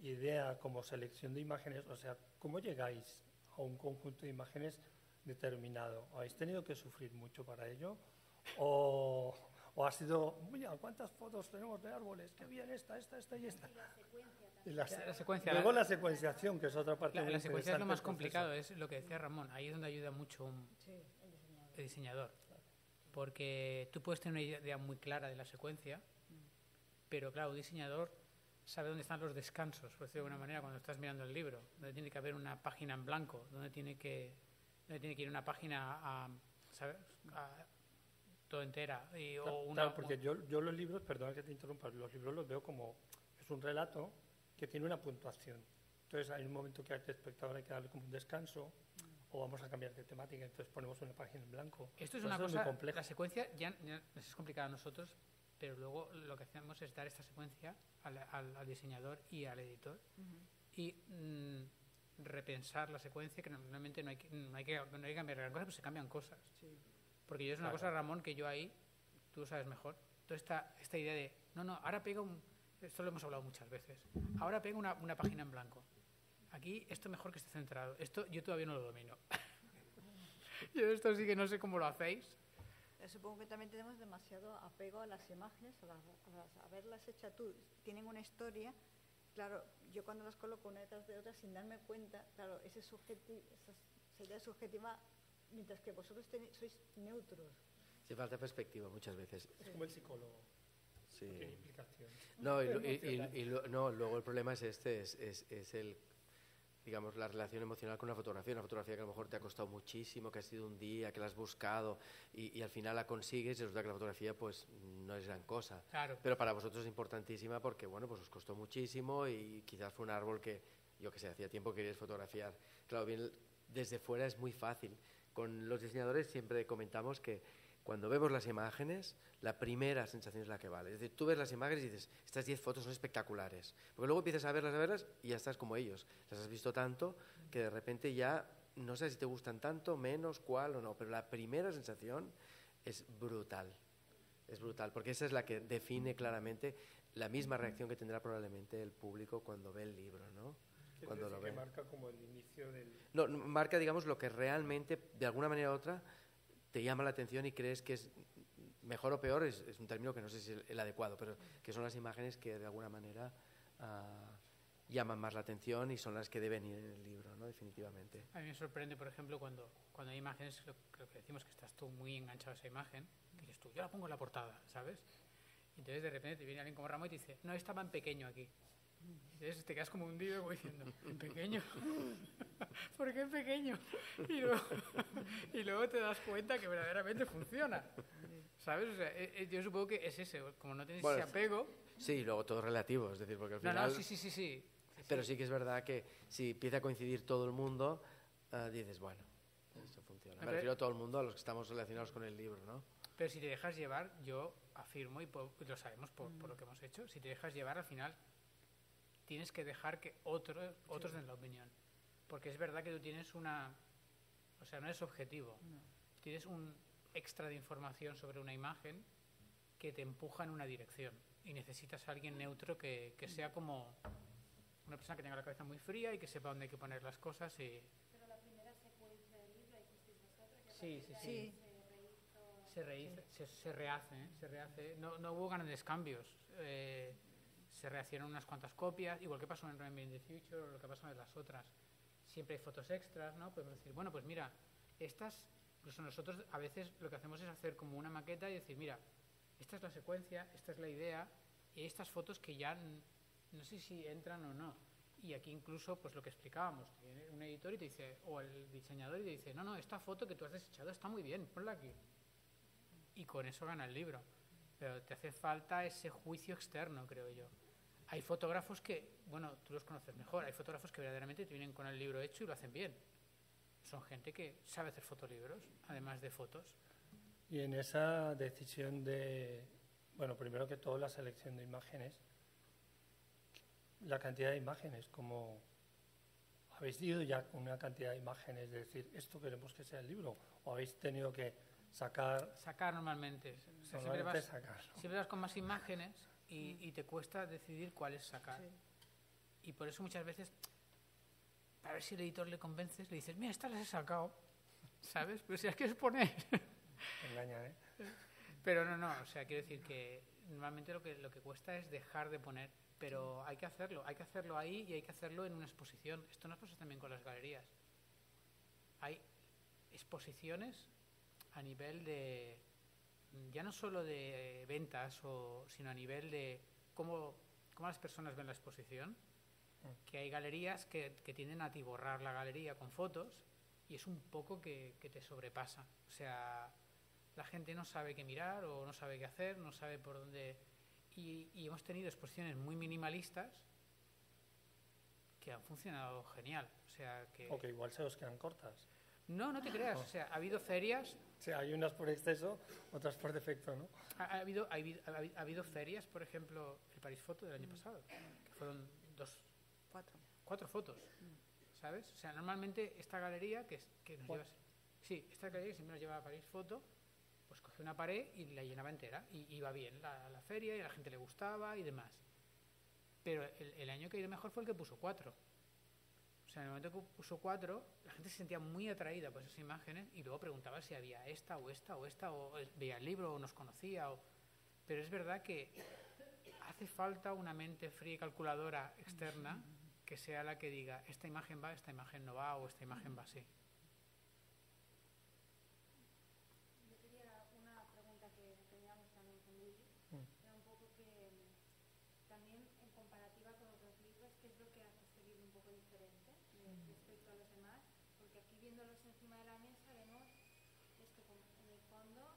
idea como selección de imágenes, o sea, ¿cómo llegáis a un conjunto de imágenes determinado? ¿Habéis tenido que sufrir mucho para ello? ¿O ha sido, mira, cuántas fotos tenemos de árboles? Qué bien esta y esta. Y la secuencia. Luego la secuenciación, que es otra parte muy La secuencia es lo más interesante del complicado, proceso. es lo que decía Ramón. Ahí es donde ayuda mucho el diseñador. Porque tú puedes tener una idea muy clara de la secuencia, pero claro, un diseñador sabe dónde están los descansos, por decirlo de alguna manera, cuando estás mirando el libro, donde tiene que haber una página en blanco, donde tiene que ir una página ¿sabes? Todo entera. Claro, porque yo los libros, perdona que te interrumpa, los libros los veo como, es un relato que tiene una puntuación. Entonces hay un momento que al espectador hay que darle como un descanso, o vamos a cambiar de temática, entonces ponemos una página en blanco. Esto es una cosa, muy compleja. la secuencia ya nos es complicada a nosotros, pero luego lo que hacemos es dar esta secuencia al diseñador y al editor y repensar la secuencia, que normalmente no hay que cambiar gran cosa, pero se cambian cosas. Sí. Porque yo es una cosa, Ramón, que yo ahí, tú lo sabes mejor, toda esta idea de, ahora pega esto lo hemos hablado muchas veces, ahora pega una página en blanco. Aquí esto mejor que esté centrado. Esto yo todavía no lo domino. Yo esto sí que no sé cómo lo hacéis. Supongo que también tenemos demasiado apego a las imágenes, a verlas hechas tú. Tienen una historia. Claro, yo cuando las coloco una detrás de otra sin darme cuenta, claro, esa idea subjetiva, mientras que vosotros sois neutros. Sí, falta perspectiva muchas veces. Es como el psicólogo. Sí. No tiene implicación. No, luego el problema es es el, digamos, la relación emocional con una fotografía que a lo mejor te ha costado muchísimo, que ha sido un día, que la has buscado y al final la consigues y resulta que la fotografía pues no es gran cosa. Claro. Pero para vosotros es importantísima porque, bueno, pues os costó muchísimo y quizás fue un árbol que, yo que sé, hacía tiempo que queríais fotografiar. Claro, bien, desde fuera es muy fácil. Con los diseñadores siempre comentamos que cuando vemos las imágenes, la primera sensación es la que vale. Es decir, tú ves las imágenes y dices, estas 10 fotos son espectaculares. Porque luego empiezas a verlas y ya estás como ellos. Las has visto tanto que de repente ya no sé si te gustan tanto, menos, cuál o no. Pero la primera sensación es brutal. Es brutal, porque esa es la que define claramente la misma reacción que tendrá probablemente el público cuando ve el libro, ¿no? Cuando lo ve. Que marca como el inicio del... No, marca, digamos, lo que realmente, de alguna manera u otra, te llama la atención y crees que es mejor o peor, es un término que no sé si es el adecuado, pero que son las imágenes que de alguna manera llaman más la atención y son las que deben ir en el libro, ¿no? Definitivamente. A mí me sorprende, por ejemplo, cuando hay imágenes, creo que decimos que estás tú muy enganchado a esa imagen, que dices tú, yo la pongo en la portada, ¿sabes? Y entonces de repente te viene alguien como Ramón y te dice, no, estaba en pequeño aquí. Entonces te quedas como hundido como diciendo, ¿en pequeño? ¿Por qué en pequeño? Y luego te das cuenta que verdaderamente funciona, ¿sabes? O sea, yo supongo que es ese, como no tienes ese apego... Sí, luego todo es relativo, es decir, porque al final... No, sí. Pero sí que es verdad que si empieza a coincidir todo el mundo, dices, bueno, esto funciona. Me refiero a todo el mundo, a los que estamos relacionados con el libro, ¿no? Pero si te dejas llevar, yo afirmo, y lo sabemos por lo que hemos hecho, si te dejas llevar al final... tienes que dejar que otros den la opinión. Porque es verdad que tú tienes o sea, no es objetivo. No. Tienes un extra de información sobre una imagen que te empuja en una dirección. Y necesitas a alguien neutro que sea como una persona que tenga la cabeza muy fría y que sepa dónde hay que poner las cosas. Pero la primera secuencia del libro la hicisteis vosotros. Sí. Se rehace. No hubo grandes cambios. Se rehacieron unas cuantas copias, igual que pasó en Remember in the Future o lo que pasó en las otras. Siempre hay fotos extras, ¿no? Podemos decir, bueno, pues mira, estas, incluso nosotros a veces lo que hacemos es hacer como una maqueta y decir, mira, esta es la secuencia, esta es la idea, y estas fotos que ya no sé si entran o no. Y aquí incluso, pues lo que explicábamos, viene un editor y te dice, o el diseñador y te dice, no, esta foto que tú has desechado está muy bien, ponla aquí. Y con eso gana el libro. Pero te hace falta ese juicio externo, creo yo. Hay fotógrafos que, bueno, tú los conoces mejor, hay fotógrafos que verdaderamente te vienen con el libro hecho y lo hacen bien. Son gente que sabe hacer fotolibros, además de fotos. Y en esa decisión de, bueno, primero que todo la selección de imágenes, la cantidad de imágenes, como ¿habéis ido ya con una cantidad de imágenes de decir, esto queremos que sea el libro? ¿O habéis tenido que sacar? Sacar normalmente. O sea, siempre vas con más imágenes y te cuesta decidir cuáles sacar. Sí. Y por eso muchas veces, para ver si el editor le convences, le dices, mira, estas las he sacado, ¿sabes? Pero si las quieres poner. Engaña, ¿eh? Pero no, o sea, quiero decir que normalmente lo que cuesta es dejar de poner, pero hay que hacerlo ahí y hay que hacerlo en una exposición. Esto nos pasa también con las galerías. Hay exposiciones a nivel de, ya no solo de ventas, sino a nivel de cómo las personas ven la exposición, que hay galerías que tienden a atiborrar la galería con fotos y es un poco que te sobrepasa. O sea, la gente no sabe qué mirar o no sabe qué hacer, no sabe por dónde. Y hemos tenido exposiciones muy minimalistas que han funcionado genial. O sea, O que igual se os quedan cortas. No te creas. O sea, ha habido ferias. O sea, hay unas por exceso, otras por defecto, ¿no? Ha habido ferias, por ejemplo, el París Foto del año pasado, que fueron 4 fotos, ¿sabes? O sea, normalmente esta galería que nos lleva... Sí, esta galería que siempre nos lleva a París Foto, pues cogía una pared y la llenaba entera. Y iba bien la feria y a la gente le gustaba y demás. Pero el año que ha ido mejor fue el que puso 4. O sea, en el momento que puso 4, la gente se sentía muy atraída por esas imágenes y luego preguntaba si había esta, o veía el libro, o nos conocía. Pero es verdad que hace falta una mente fría y calculadora externa que sea la que diga, esta imagen va, esta imagen no va, o esta imagen va así. Yo quería una pregunta que teníamos también con Luis, era un poco que también en comparativa con otros libros, ¿qué es lo que hace este libro un poco diferente respecto a los demás? Porque aquí viéndolos encima de la mesa vemos que es que en el fondo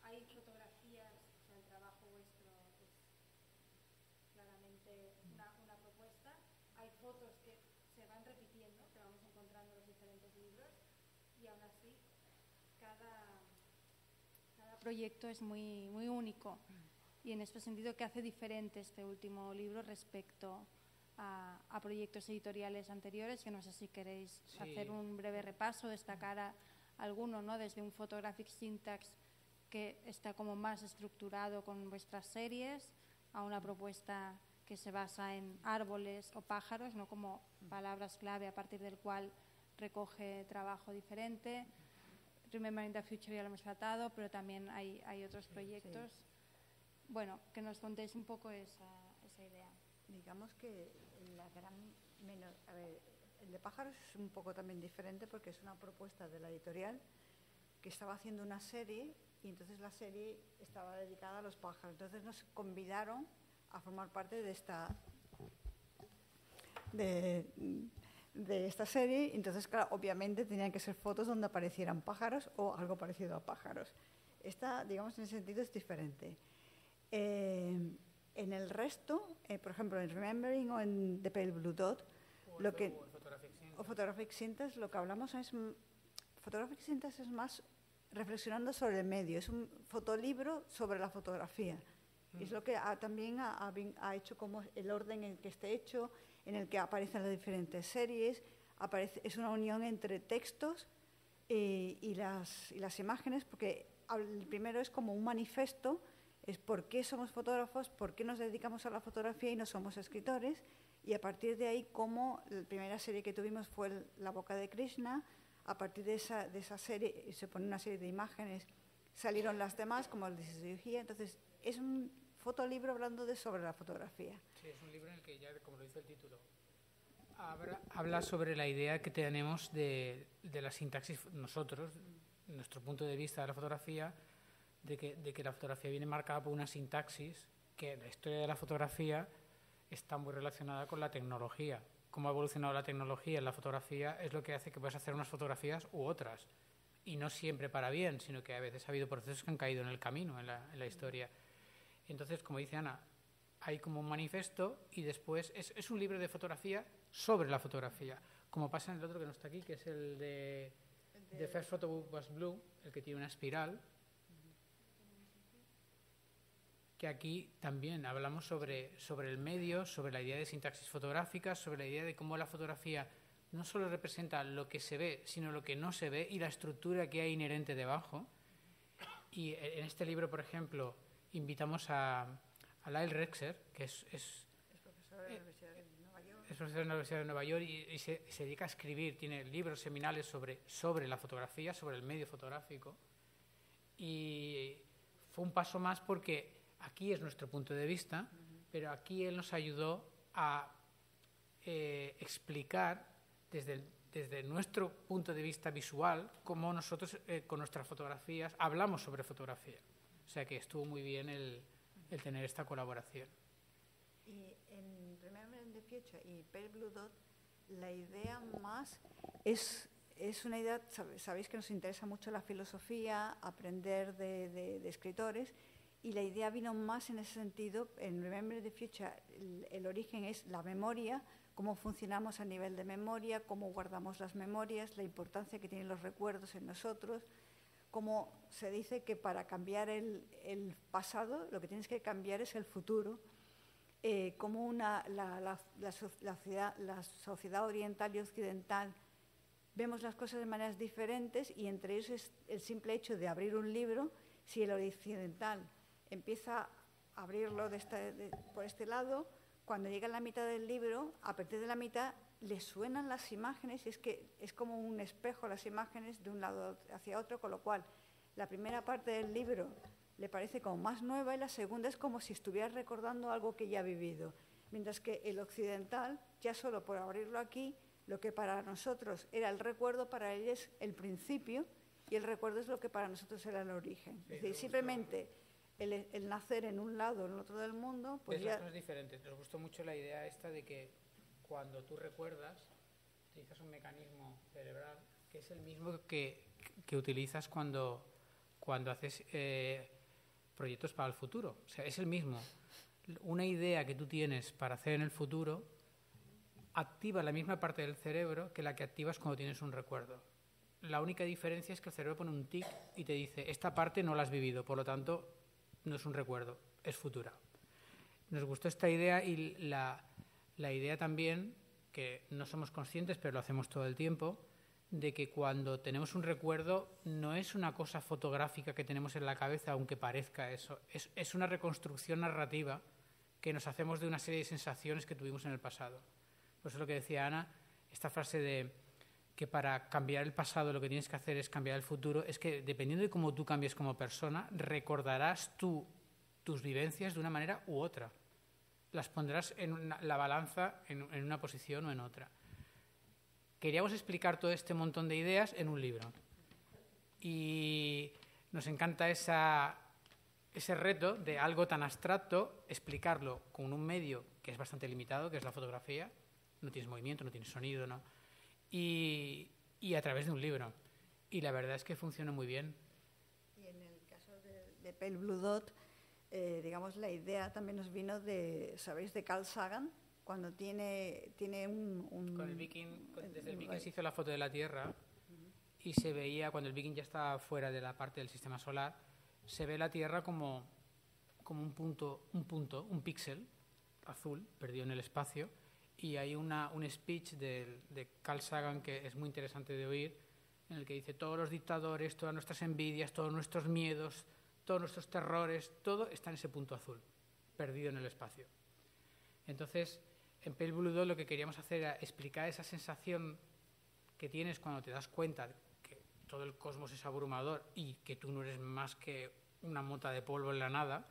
hay fotografías, o sea, el trabajo vuestro es claramente una propuesta, hay fotos que se van repitiendo, que vamos encontrando en los diferentes libros, y aún así cada proyecto es muy, muy único. Y en este sentido, ¿qué hace diferente este último libro respecto a proyectos editoriales anteriores? Que no sé si queréis hacer un breve repaso, destacar alguno, ¿no? Desde un photographic syntax que está como más estructurado con vuestras series, a una propuesta que se basa en árboles o pájaros, no como palabras clave a partir del cual recoge trabajo diferente. Remembering the Future ya lo hemos tratado, pero también hay otros proyectos. Sí. Bueno, que nos contéis un poco esa idea. Digamos que el de pájaros es un poco también diferente porque es una propuesta de la editorial que estaba haciendo una serie y entonces la serie estaba dedicada a los pájaros. Entonces nos convidaron a formar parte de esta serie. Entonces, claro, obviamente tenían que ser fotos donde aparecieran pájaros o algo parecido a pájaros. Esta, digamos, en ese sentido es diferente. En el resto, por ejemplo, en Remembering o en The Pale Blue Dot, o Photographic Syntax, lo que hablamos es... Photographic Syntax es más reflexionando sobre el medio, es un fotolibro sobre la fotografía. Es lo que también ha hecho como el orden en el que esté hecho, en el que aparecen las diferentes series, es una unión entre textos y las imágenes, porque el primero es como un manifiesto, es por qué somos fotógrafos, por qué nos dedicamos a la fotografía y no somos escritores, y a partir de ahí, como la primera serie que tuvimos fue La boca de Krishna, a partir de esa serie se pone una serie de imágenes, salieron las demás, como el de cirugía. Entonces, es un fotolibro hablando sobre la fotografía. Sí, es un libro en el que ya, como lo dice el título, habla sobre la idea que tenemos de la sintaxis nosotros, nuestro punto de vista de la fotografía, de que la fotografía viene marcada por una sintaxis, que la historia de la fotografía está muy relacionada con la tecnología. Cómo ha evolucionado la tecnología en la fotografía es lo que hace que puedas hacer unas fotografías u otras. Y no siempre para bien, sino que a veces ha habido procesos que han caído en el camino, en la historia. Entonces, como dice Ana, hay como un manifiesto y después es un libro de fotografía sobre la fotografía, como pasa en el otro que no está aquí, que es el de The First Photo Book Was Blue, el que tiene una espiral, que aquí también hablamos sobre el medio, sobre la idea de sintaxis fotográfica, sobre la idea de cómo la fotografía no solo representa lo que se ve, sino lo que no se ve y la estructura que hay inherente debajo. Y en este libro, por ejemplo, invitamos a Lyle Rexer, que es profesor de la Universidad de Nueva York. Es profesor en la Universidad de Nueva York y se dedica a escribir, tiene libros seminales sobre la fotografía, sobre el medio fotográfico. Y fue un paso más porque aquí es nuestro punto de vista, pero aquí él nos ayudó a explicar desde nuestro punto de vista visual cómo nosotros con nuestras fotografías hablamos sobre fotografía. O sea que estuvo muy bien el tener esta colaboración. Y en Remember the Future y Pale Blue Dot, la idea más es una idea, sabéis que nos interesa mucho la filosofía, aprender de escritores, y la idea vino más en ese sentido. En Remember the Future el origen es la memoria, cómo funcionamos a nivel de memoria, cómo guardamos las memorias, la importancia que tienen los recuerdos en nosotros, cómo se dice que para cambiar el pasado lo que tienes que cambiar es el futuro, cómo la sociedad oriental y occidental vemos las cosas de maneras diferentes, y entre ellos es el simple hecho de abrir un libro. Si el occidental empieza a abrirlo por este lado, cuando llega a la mitad del libro, a partir de la mitad le suenan las imágenes, y es que es como un espejo las imágenes de un lado hacia otro, con lo cual la primera parte del libro le parece como más nueva y la segunda es como si estuviera recordando algo que ya ha vivido, mientras que el occidental, ya solo por abrirlo aquí, lo que para nosotros era el recuerdo, para él es el principio, y el recuerdo es lo que para nosotros era el origen. Es decir, simplemente el nacer en un lado o en el otro del mundo, pues ya... Es diferente. Nos gustó mucho la idea esta de que cuando tú recuerdas, utilizas un mecanismo cerebral que es el mismo que utilizas cuando haces proyectos para el futuro. O sea, es el mismo. Una idea que tú tienes para hacer en el futuro activa la misma parte del cerebro que la que activas cuando tienes un recuerdo. La única diferencia es que el cerebro pone un tic y te dice, esta parte no la has vivido, por lo tanto, no es un recuerdo, es futura. Nos gustó esta idea y la idea también, que no somos conscientes, pero lo hacemos todo el tiempo, de que cuando tenemos un recuerdo no es una cosa fotográfica que tenemos en la cabeza, aunque parezca eso, es una reconstrucción narrativa que nos hacemos de una serie de sensaciones que tuvimos en el pasado. Por eso lo que decía Ana, esta frase de que para cambiar el pasado lo que tienes que hacer es cambiar el futuro, es que dependiendo de cómo tú cambies como persona, recordarás tus vivencias de una manera u otra. Las pondrás en la balanza en una posición o en otra. Queríamos explicar todo este montón de ideas en un libro. Y nos encanta ese reto de algo tan abstracto, explicarlo con un medio que es bastante limitado, que es la fotografía. No tienes movimiento, no tienes sonido, ¿no? Y a través de un libro. Y la verdad es que funciona muy bien. Y en el caso de Pale Blue Dot, digamos, la idea también nos vino ¿sabéis? De Carl Sagan, cuando tiene un... Con el Viking, desde el Viking se hizo la foto de la Tierra y se veía, cuando el Viking ya estaba fuera de la parte del sistema solar, se ve la Tierra como un punto, un píxel azul perdido en el espacio. Y hay un speech de Carl Sagan que es muy interesante de oír, en el que dice: todos los dictadores, todas nuestras envidias, todos nuestros miedos, todos nuestros terrores, todo está en ese punto azul, perdido en el espacio. Entonces, en Pale Blue Dot lo que queríamos hacer era explicar esa sensación que tienes cuando te das cuenta que todo el cosmos es abrumador y que tú no eres más que una mota de polvo en la nada,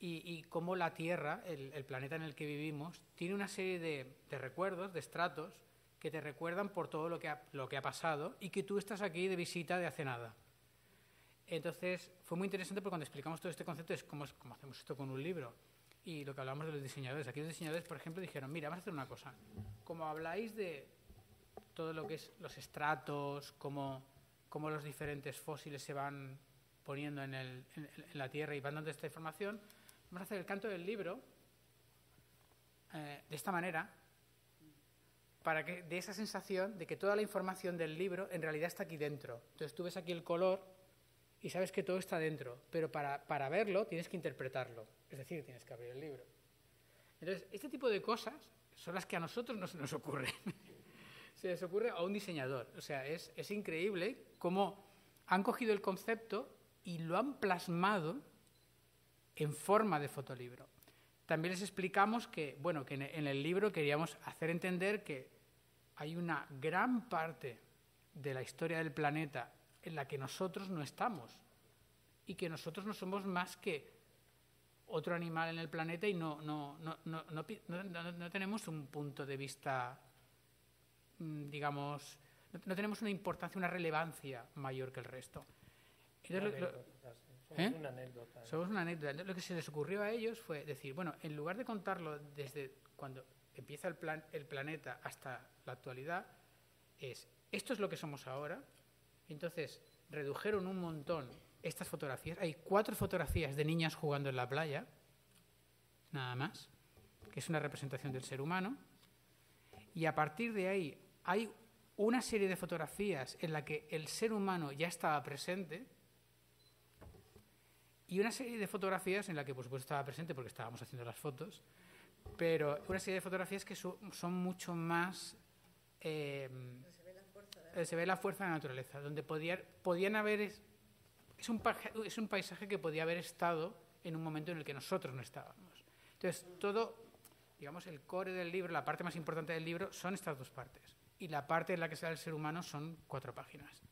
y cómo la Tierra, el planeta en el que vivimos, tiene una serie de recuerdos, de estratos, que te recuerdan por todo lo que ha pasado y que tú estás aquí de visita de hace nada. Entonces, fue muy interesante porque cuando explicamos todo este concepto es cómo hacemos esto con un libro. Y lo que hablamos de los diseñadores. Aquí los diseñadores, por ejemplo, dijeron: mira, vamos a hacer una cosa. Como habláis de todo lo que es los estratos, cómo los diferentes fósiles se van poniendo en la Tierra y van dando esta información, vamos a hacer el canto del libro de esta manera, para que dé esa sensación de que toda la información del libro en realidad está aquí dentro. Entonces tú ves aquí el color y sabes que todo está dentro, pero para verlo tienes que interpretarlo, es decir, tienes que abrir el libro. Entonces, este tipo de cosas son las que a nosotros no se nos ocurren. se les ocurre a un diseñador. O sea, es increíble cómo han cogido el concepto y lo han plasmado en forma de fotolibro. También les explicamos que, bueno, que en el libro queríamos hacer entender que hay una gran parte de la historia del planeta en la que nosotros no estamos y que nosotros no somos más que otro animal en el planeta y no tenemos un punto de vista, digamos, no tenemos una importancia, una relevancia mayor que el resto. Entonces, somos una anécdota. Somos una anécdota. Entonces, lo que se les ocurrió a ellos fue decir, bueno, en lugar de contarlo desde cuando empieza el planeta hasta la actualidad, esto es lo que somos ahora. Entonces, redujeron un montón estas fotografías. Hay 4 fotografías de niñas jugando en la playa, nada más, que es una representación del ser humano. Y a partir de ahí hay una serie de fotografías en la que el ser humano ya estaba presente y una serie de fotografías en la que, por supuesto, estaba presente porque estábamos haciendo las fotos, pero una serie de fotografías que son mucho más... se ve la fuerza de la naturaleza, donde podían haber... Es un paisaje que podía haber estado en un momento en el que nosotros no estábamos. Entonces, todo, digamos, el core del libro, la parte más importante del libro, son estas 2 partes. Y la parte en la que sale el ser humano son 4 páginas.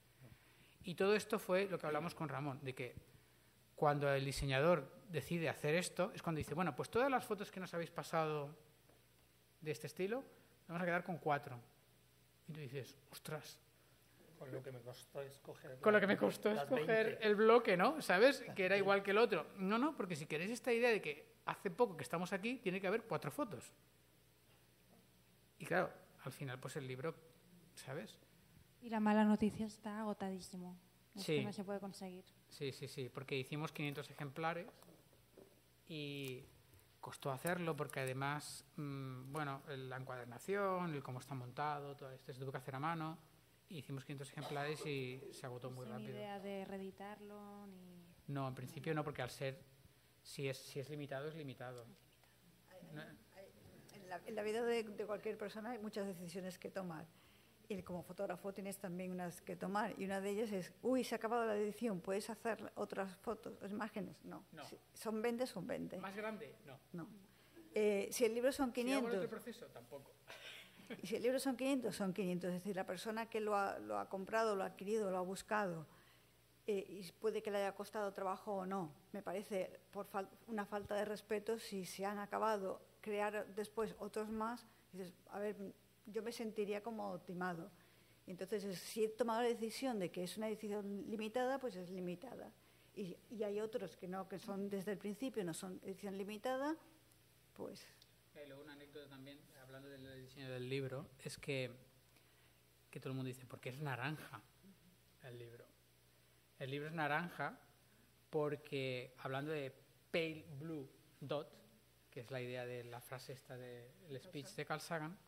Y todo esto fue lo que hablamos con Ramón, de que cuando el diseñador decide hacer esto, es cuando dice, bueno, pues todas las fotos que nos habéis pasado de este estilo, vamos a quedar con 4. Y tú dices, ostras. Con lo que me costó escoger. Con lo que me costó escoger el bloque, ¿no? ¿Sabes? Que era igual que el otro. No, porque si queréis esta idea de que hace poco que estamos aquí, tiene que haber 4 fotos. Y claro, al final, pues el libro, ¿sabes? Y la mala noticia está agotadísimo. Sí. No se puede conseguir. Sí, porque hicimos 500 ejemplares y costó hacerlo porque además, bueno, la encuadernación, el cómo está montado, todo esto se tuvo que hacer a mano. Y hicimos 500 ejemplares y se agotó muy rápido. ¿Sin idea de reeditarlo? No, en principio no, porque al ser, si es limitado, es limitado. En la vida de cualquier persona hay muchas decisiones que tomar. Y como fotógrafo tienes también unas que tomar. Y una de ellas es, se ha acabado la edición, ¿puedes hacer otras fotos, imágenes? No. Si son 20, son 20. ¿Más grande? No. Si el libro son 500... ¿Si hago otro proceso? Tampoco. Y si el libro son 500, son 500. Es decir, la persona que lo ha comprado, lo ha adquirido, lo ha buscado, y puede que le haya costado trabajo o no. Me parece una falta de respeto si se han acabado crear después otros más. Dices, a ver, yo me sentiría como timado. Y entonces, si he tomado la decisión de que es una edición limitada, pues es limitada. Y hay otros que no, que son desde el principio, no son edición limitada, pues... Y luego una anécdota también, hablando del diseño del libro, es que todo el mundo dice, ¿por qué es naranja el libro? El libro es naranja porque, hablando de Pale Blue Dot, que es la idea de la frase esta del speech de Carl Sagan,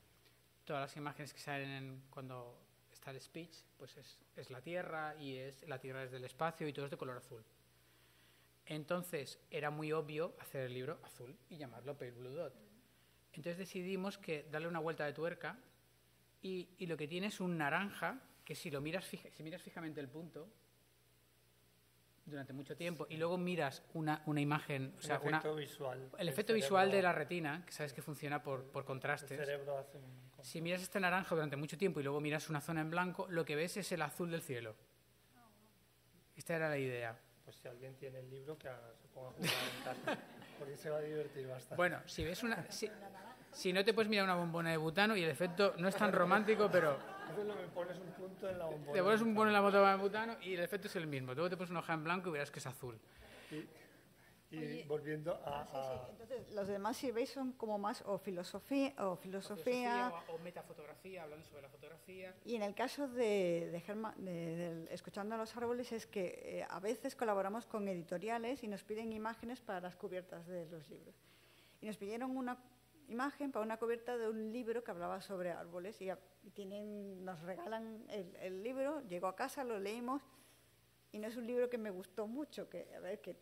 todas las imágenes que salen cuando está el speech, pues es la Tierra, y la Tierra es del espacio y todo es de color azul. Entonces, era muy obvio hacer el libro azul y llamarlo Pale Blue Dot. Entonces decidimos darle una vuelta de tuerca y lo que tiene es un naranja que si miras fijamente el punto durante mucho tiempo y luego miras una imagen, o sea, el efecto visual de la retina, que sabes que funciona por contrastes. El cerebro hace si miras este naranja durante mucho tiempo y luego miras una zona en blanco, lo que ves es el azul del cielo. Esta era la idea. Pues si alguien tiene el libro, que se ponga a jugar en casa, porque se va a divertir bastante. Bueno, si ves si no te puedes mirar una bombona de butano y el efecto no es tan romántico, pero... Me pones un punto en la bombona. Te pones un punto en la bombona de butano y el efecto es el mismo. Luego te pones una hoja en blanco y verás que es azul. Y volviendo a... Sí. Entonces, los demás, si veis, son como más o filosofía... O metafotografía, hablando sobre la fotografía. Y en el caso de Escuchando a los árboles es que a veces colaboramos con editoriales y nos piden imágenes para las cubiertas de los libros. Y nos pidieron una imagen para una cubierta de un libro que hablaba sobre árboles y nos regalan el libro, llego a casa, lo leímos y no es un libro que me gustó mucho, que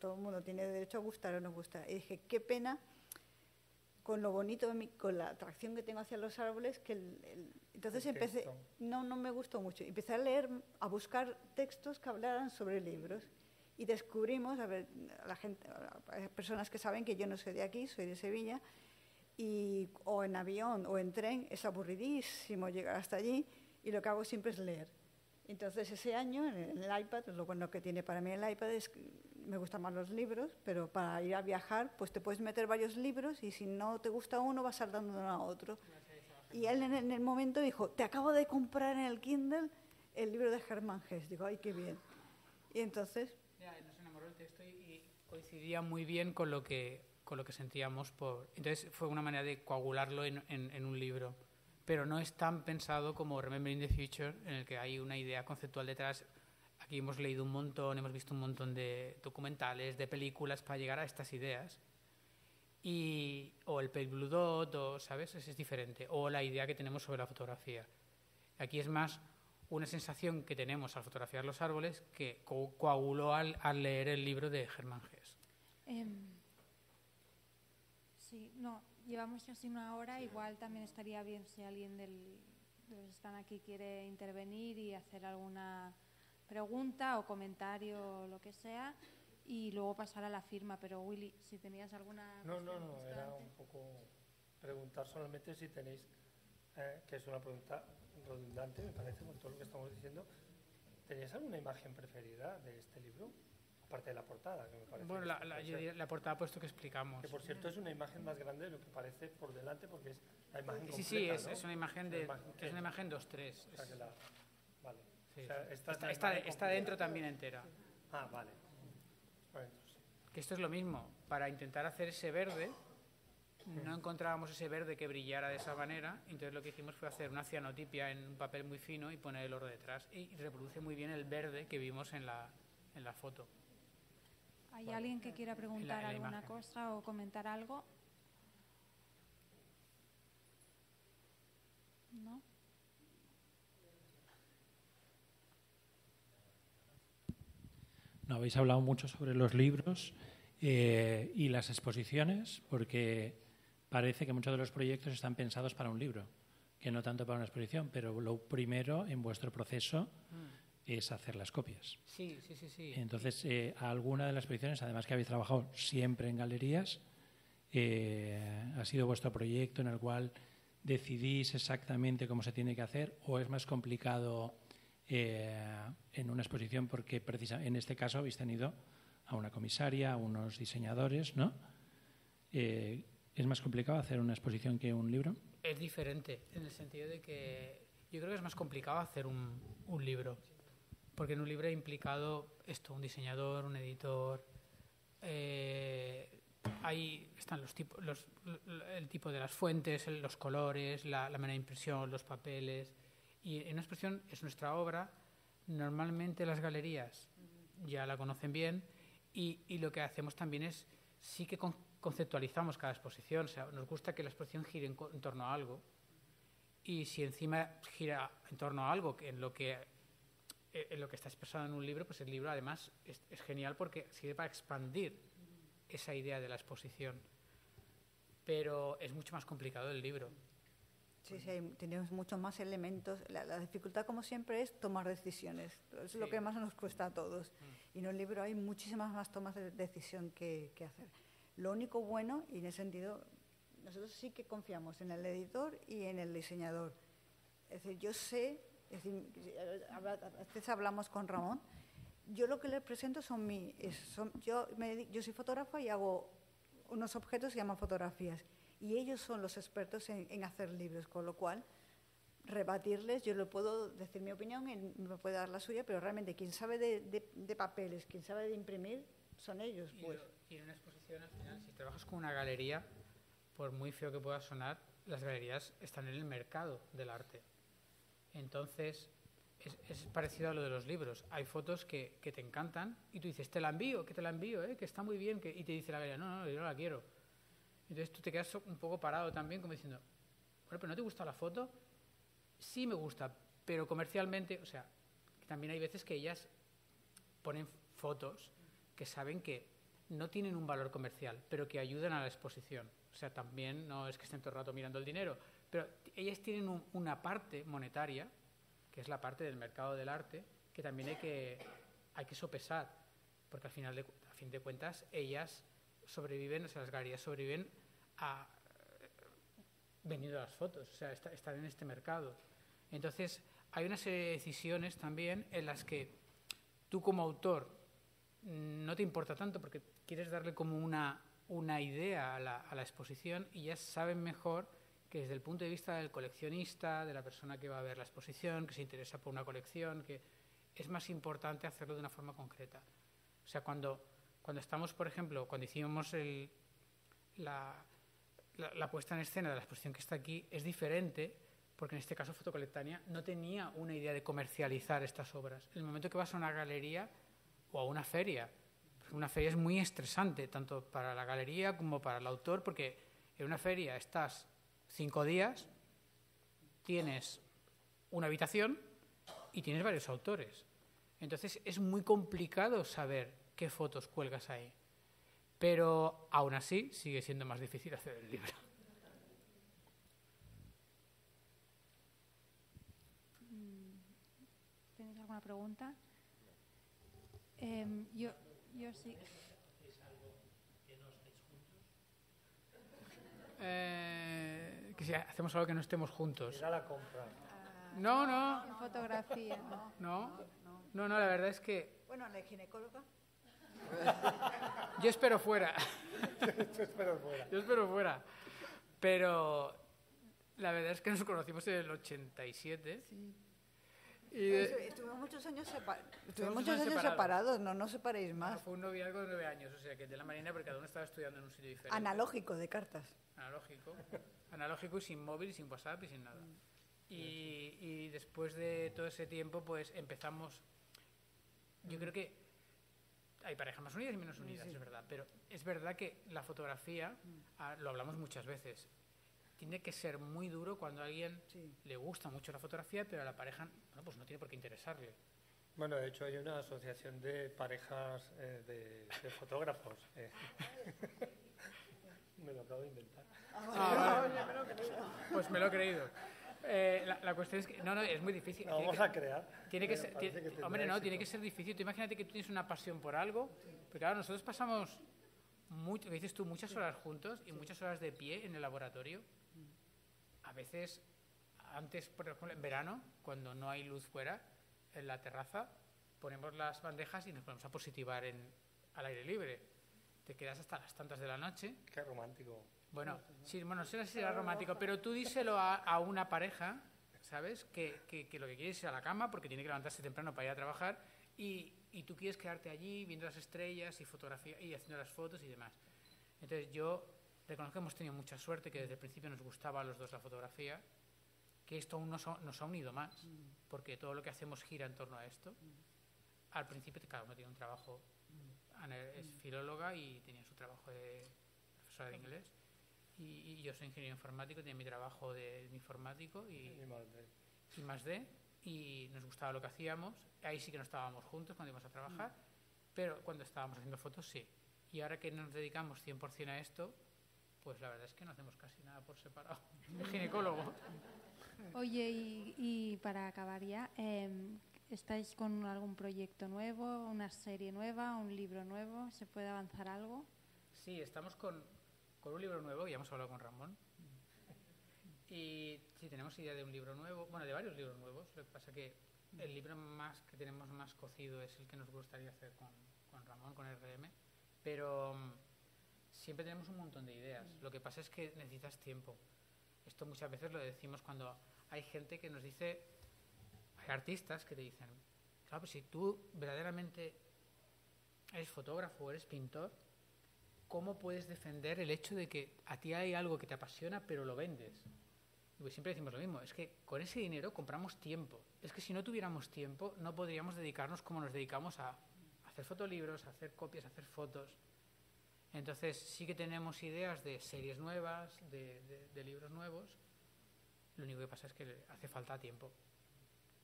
todo el mundo tiene derecho a gustar o no gustar. Y dije, qué pena con lo bonito, con la atracción que tengo hacia los árboles, que entonces empecé, no me gustó mucho. Empecé a leer, a buscar textos que hablaran sobre libros y descubrimos, hay personas que saben que yo no soy de aquí, soy de Sevilla, y o en avión o en tren es aburridísimo llegar hasta allí y lo que hago siempre es leer. Entonces ese año en el iPad, lo bueno que tiene para mí el iPad es que me gustan más los libros, pero para ir a viajar pues te puedes meter varios libros y si no te gusta uno vas saltando de uno a otro. Y él en el momento dijo, te acabo de comprar en el Kindle el libro de Germán Hesse. Digo, ay, qué bien. Y entonces... Ya, nos enamoró el texto y coincidía muy bien con lo que sentíamos. Entonces fue una manera de coagularlo en un libro. Pero no es tan pensado como Remembering the Future, en el que hay una idea conceptual detrás. Aquí hemos leído un montón, hemos visto un montón de documentales, de películas para llegar a estas ideas. O el Pale Blue Dot, ¿sabes? Es diferente. O la idea que tenemos sobre la fotografía. Aquí es más una sensación que tenemos al fotografiar los árboles que coaguló al leer el libro de Germán Hesse. Sí, no, llevamos casi una hora. Igual también estaría bien si alguien de los que están aquí quiere intervenir y hacer alguna pregunta o comentario o lo que sea, y luego pasar a la firma. Pero Willy, si tenías alguna... No, era un poco preguntar solamente si tenéis, que es una pregunta redundante, me parece, por todo lo que estamos diciendo. ¿Tenéis alguna imagen preferida de este libro? Aparte de la portada, que me parece... Bueno, la portada puesto que explicamos. Que, por cierto, es una imagen más grande de lo que parece por delante, porque es la imagen completa, Sí, ¿no? es una imagen es una imagen 2:3. O sea, que vale. Sí, o sea, está dentro también entera. Ah, vale. Bueno, entonces, Que esto es lo mismo. Para intentar hacer ese verde, no encontrábamos ese verde que brillara de esa manera, entonces lo que hicimos fue hacer una cianotipia en un papel muy fino y poner el oro detrás. Y reproduce muy bien el verde que vimos en la foto. ¿Hay alguien que quiera preguntar alguna imagen. cosa o comentar algo? ¿No? No, habéis hablado mucho sobre los libros y las exposiciones, porque parece que muchos de los proyectos están pensados para un libro, que no tanto para una exposición, pero lo primero en vuestro proceso es hacer las copias. Sí. Entonces, alguna de las exposiciones, además que habéis trabajado siempre en galerías, ha sido vuestro proyecto en el cual decidís exactamente cómo se tiene que hacer, o es más complicado en una exposición porque en este caso habéis tenido a una comisaria, a unos diseñadores, ¿no? ¿Es más complicado hacer una exposición que un libro? Es diferente, en el sentido de que yo creo que es más complicado hacer un libro, porque en un libro ha implicado un diseñador, un editor, ahí están el tipo de las fuentes, los colores, la manera de impresión, los papeles. Y en una exposición es nuestra obra. Normalmente las galerías ya la conocen bien y lo que hacemos también es sí que conceptualizamos cada exposición. O sea, nos gusta que la exposición gire en torno a algo, y si encima gira en torno a algo en lo que está expresado en un libro, pues el libro además es genial porque sirve para expandir esa idea de la exposición. Pero es mucho más complicado el libro. Sí, tenemos muchos más elementos. La dificultad, como siempre, es tomar decisiones. Es lo que más nos cuesta a todos. Y en un libro hay muchísimas más tomas de decisión que hacer. Lo único bueno, y en ese sentido, nosotros sí que confiamos en el editor y en el diseñador. Es decir, yo sé, a veces hablamos con Ramón, yo lo que le presento yo soy fotógrafa y hago unos objetos que se llaman fotografías. Y ellos son los expertos en hacer libros, con lo cual rebatirles, yo le puedo decir mi opinión, él me puede dar la suya, pero realmente quien sabe de papeles, quien sabe de imprimir, son ellos. Pues. Y en una exposición, al final, si trabajas con una galería, por muy feo que pueda sonar, las galerías están en el mercado del arte. Entonces, es parecido a lo de los libros. Hay fotos que te encantan y tú dices, te la envío, que está muy bien, y te dice la galería, no, yo no la quiero. Entonces tú te quedas un poco parado también, como diciendo, bueno, pero ¿no te gusta la foto? Sí me gusta, pero comercialmente, o sea, que también hay veces que ellas ponen fotos que saben que no tienen un valor comercial, pero que ayudan a la exposición. O sea, también no es que estén todo el rato mirando el dinero, pero ellas tienen una parte monetaria, que es la parte del mercado del arte, que también hay que sopesar, porque a fin de cuentas ellas sobreviven, o sea, las galerías sobreviven vendiendo las fotos, o sea, están en este mercado. Entonces, hay una serie de decisiones también en las que tú como autor no te importa tanto porque quieres darle como una idea a la exposición, y ya saben mejor que desde el punto de vista del coleccionista, de la persona que va a ver la exposición, que se interesa por una colección, que es más importante hacerlo de una forma concreta. O sea, cuando estamos, por ejemplo, cuando hicimos la puesta en escena de la exposición que está aquí, es diferente, porque en este caso Fotocolectania no tenía una idea de comercializar estas obras. En el momento que vas a una galería o a una feria, porque una feria es muy estresante, tanto para la galería como para el autor, porque en una feria estás 5 días, tienes una habitación y tienes varios autores. Entonces es muy complicado saber qué fotos cuelgas ahí. Pero aún así sigue siendo más difícil hacer el libro. ¿Tenéis alguna pregunta? Yo sí. ¿Es algo que no estéis juntos? Que si hacemos algo que no estemos juntos. Ir a la compra. No. En fotografía. No, la verdad es que Bueno, la ginecóloga. yo espero fuera. Yo espero fuera. Pero la verdad es que nos conocimos en el 87. Sí. Y Estuvimos muchos años separados, no nos separéis más. fue un noviazgo de 9 años, o sea que de la marina, porque cada uno estaba estudiando en un sitio diferente. Analógico, de cartas. Analógico y sin móvil, sin WhatsApp y sin nada. Y después de todo ese tiempo, pues empezamos. Yo creo que hay parejas más unidas y menos unidas, es verdad, pero es verdad que la fotografía, lo hablamos muchas veces, tiene que ser muy duro cuando a alguien le gusta mucho la fotografía, pero a la pareja pues no tiene por qué interesarle. Bueno, de hecho hay una asociación de parejas de fotógrafos. Me lo acabo de inventar. Pues me lo he creído. La cuestión es que no, es muy difícil. La vamos a crear. Tiene que ser, tiene que ser difícil. Tú imagínate que tú tienes una pasión por algo, porque claro, nosotros pasamos dices tú, muchas horas juntos y muchas horas de pie en el laboratorio. A veces, antes, por ejemplo, en verano, cuando no hay luz fuera, en la terraza, ponemos las bandejas y nos ponemos a positivar al aire libre. Te quedas hasta las tantas de la noche. Qué romántico. Bueno, sí, no sé si será romántico, pero tú díselo a una pareja, ¿sabes? Que lo que quiere es ir a la cama porque tiene que levantarse temprano para ir a trabajar y tú quieres quedarte allí viendo las estrellas y fotografía y haciendo las fotos y demás. Entonces yo reconozco que hemos tenido mucha suerte, que desde el principio nos gustaba a los dos la fotografía, que esto aún nos ha unido más, porque todo lo que hacemos gira en torno a esto. Al principio cada uno tiene un trabajo, Ana es filóloga y tenía su trabajo de profesora de inglés, y yo soy ingeniero informático, tenía mi trabajo de informático y más D, y nos gustaba lo que hacíamos. Ahí sí que no estábamos juntos cuando íbamos a trabajar, pero cuando estábamos haciendo fotos sí. Y ahora que nos dedicamos 100% a esto, pues la verdad es que no hacemos casi nada por separado. El ginecólogo. Oye, y para acabar ya, ¿estáis con algún proyecto nuevo, una serie nueva, un libro nuevo? ¿Se puede avanzar algo? Sí, estamos con un libro nuevo, ya hemos hablado con Ramón. Y sí, tenemos idea de un libro nuevo, bueno, de varios libros nuevos. Lo que pasa que el libro que tenemos más cocido es el que nos gustaría hacer con Ramón, con RM. Pero siempre tenemos un montón de ideas. Lo que pasa es que necesitas tiempo. Esto muchas veces lo decimos cuando hay gente que nos dice, hay artistas que te dicen, claro, pues si tú verdaderamente eres fotógrafo o eres pintor, ¿cómo puedes defender el hecho de que a ti hay algo que te apasiona pero lo vendes? Y pues siempre decimos lo mismo, es que con ese dinero compramos tiempo. Es que si no tuviéramos tiempo no podríamos dedicarnos como nos dedicamos a hacer fotolibros, a hacer copias, a hacer fotos. Entonces sí que tenemos ideas de series nuevas, de libros nuevos. Lo único que pasa es que hace falta tiempo,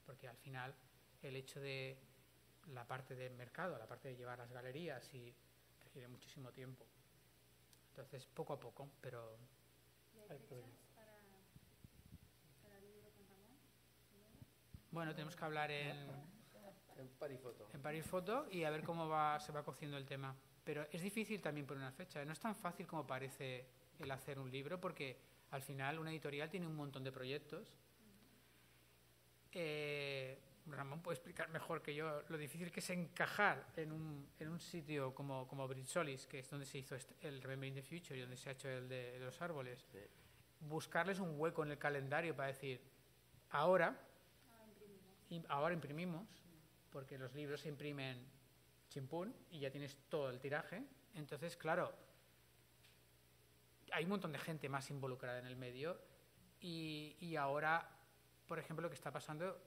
porque al final el hecho de la parte del mercado, la parte de llevar las galerías, y requiere muchísimo tiempo. Entonces, poco a poco, pero... Bueno, tenemos que hablar en Parifoto y a ver cómo se va cociendo el tema. Pero es difícil también poner una fecha. No es tan fácil como parece el hacer un libro, porque al final una editorial tiene un montón de proyectos. Ramón puede explicar mejor que yo lo difícil que es encajar en un sitio como Britsolis, que es donde se hizo el Remembering the Future y donde se ha hecho el de los árboles. Sí. Buscarles un hueco en el calendario para decir, ahora imprimimos, porque los libros se imprimen chimpún y ya tienes todo el tiraje. Entonces, claro, hay un montón de gente más involucrada en el medio y ahora, por ejemplo, lo que está pasando,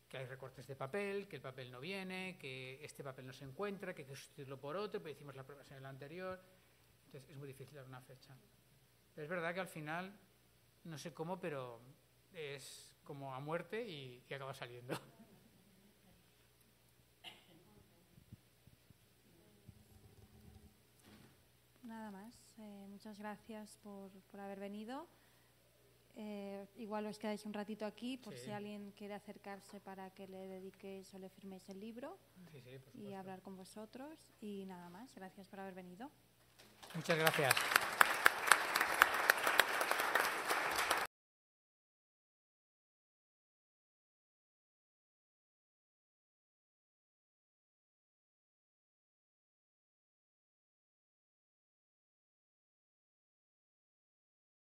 que hay recortes de papel, que el papel no viene, que este papel no se encuentra, que hay que sustituirlo por otro, pero hicimos la prueba en el anterior. Entonces, es muy difícil dar una fecha. Pero es verdad que al final, no sé cómo, pero es como a muerte y acaba saliendo. Nada más. Muchas gracias por haber venido. Igual os quedáis un ratito aquí por si alguien quiere acercarse para que le dediquéis o le firméis el libro y hablar con vosotros. Y nada más. Gracias por haber venido. Muchas gracias.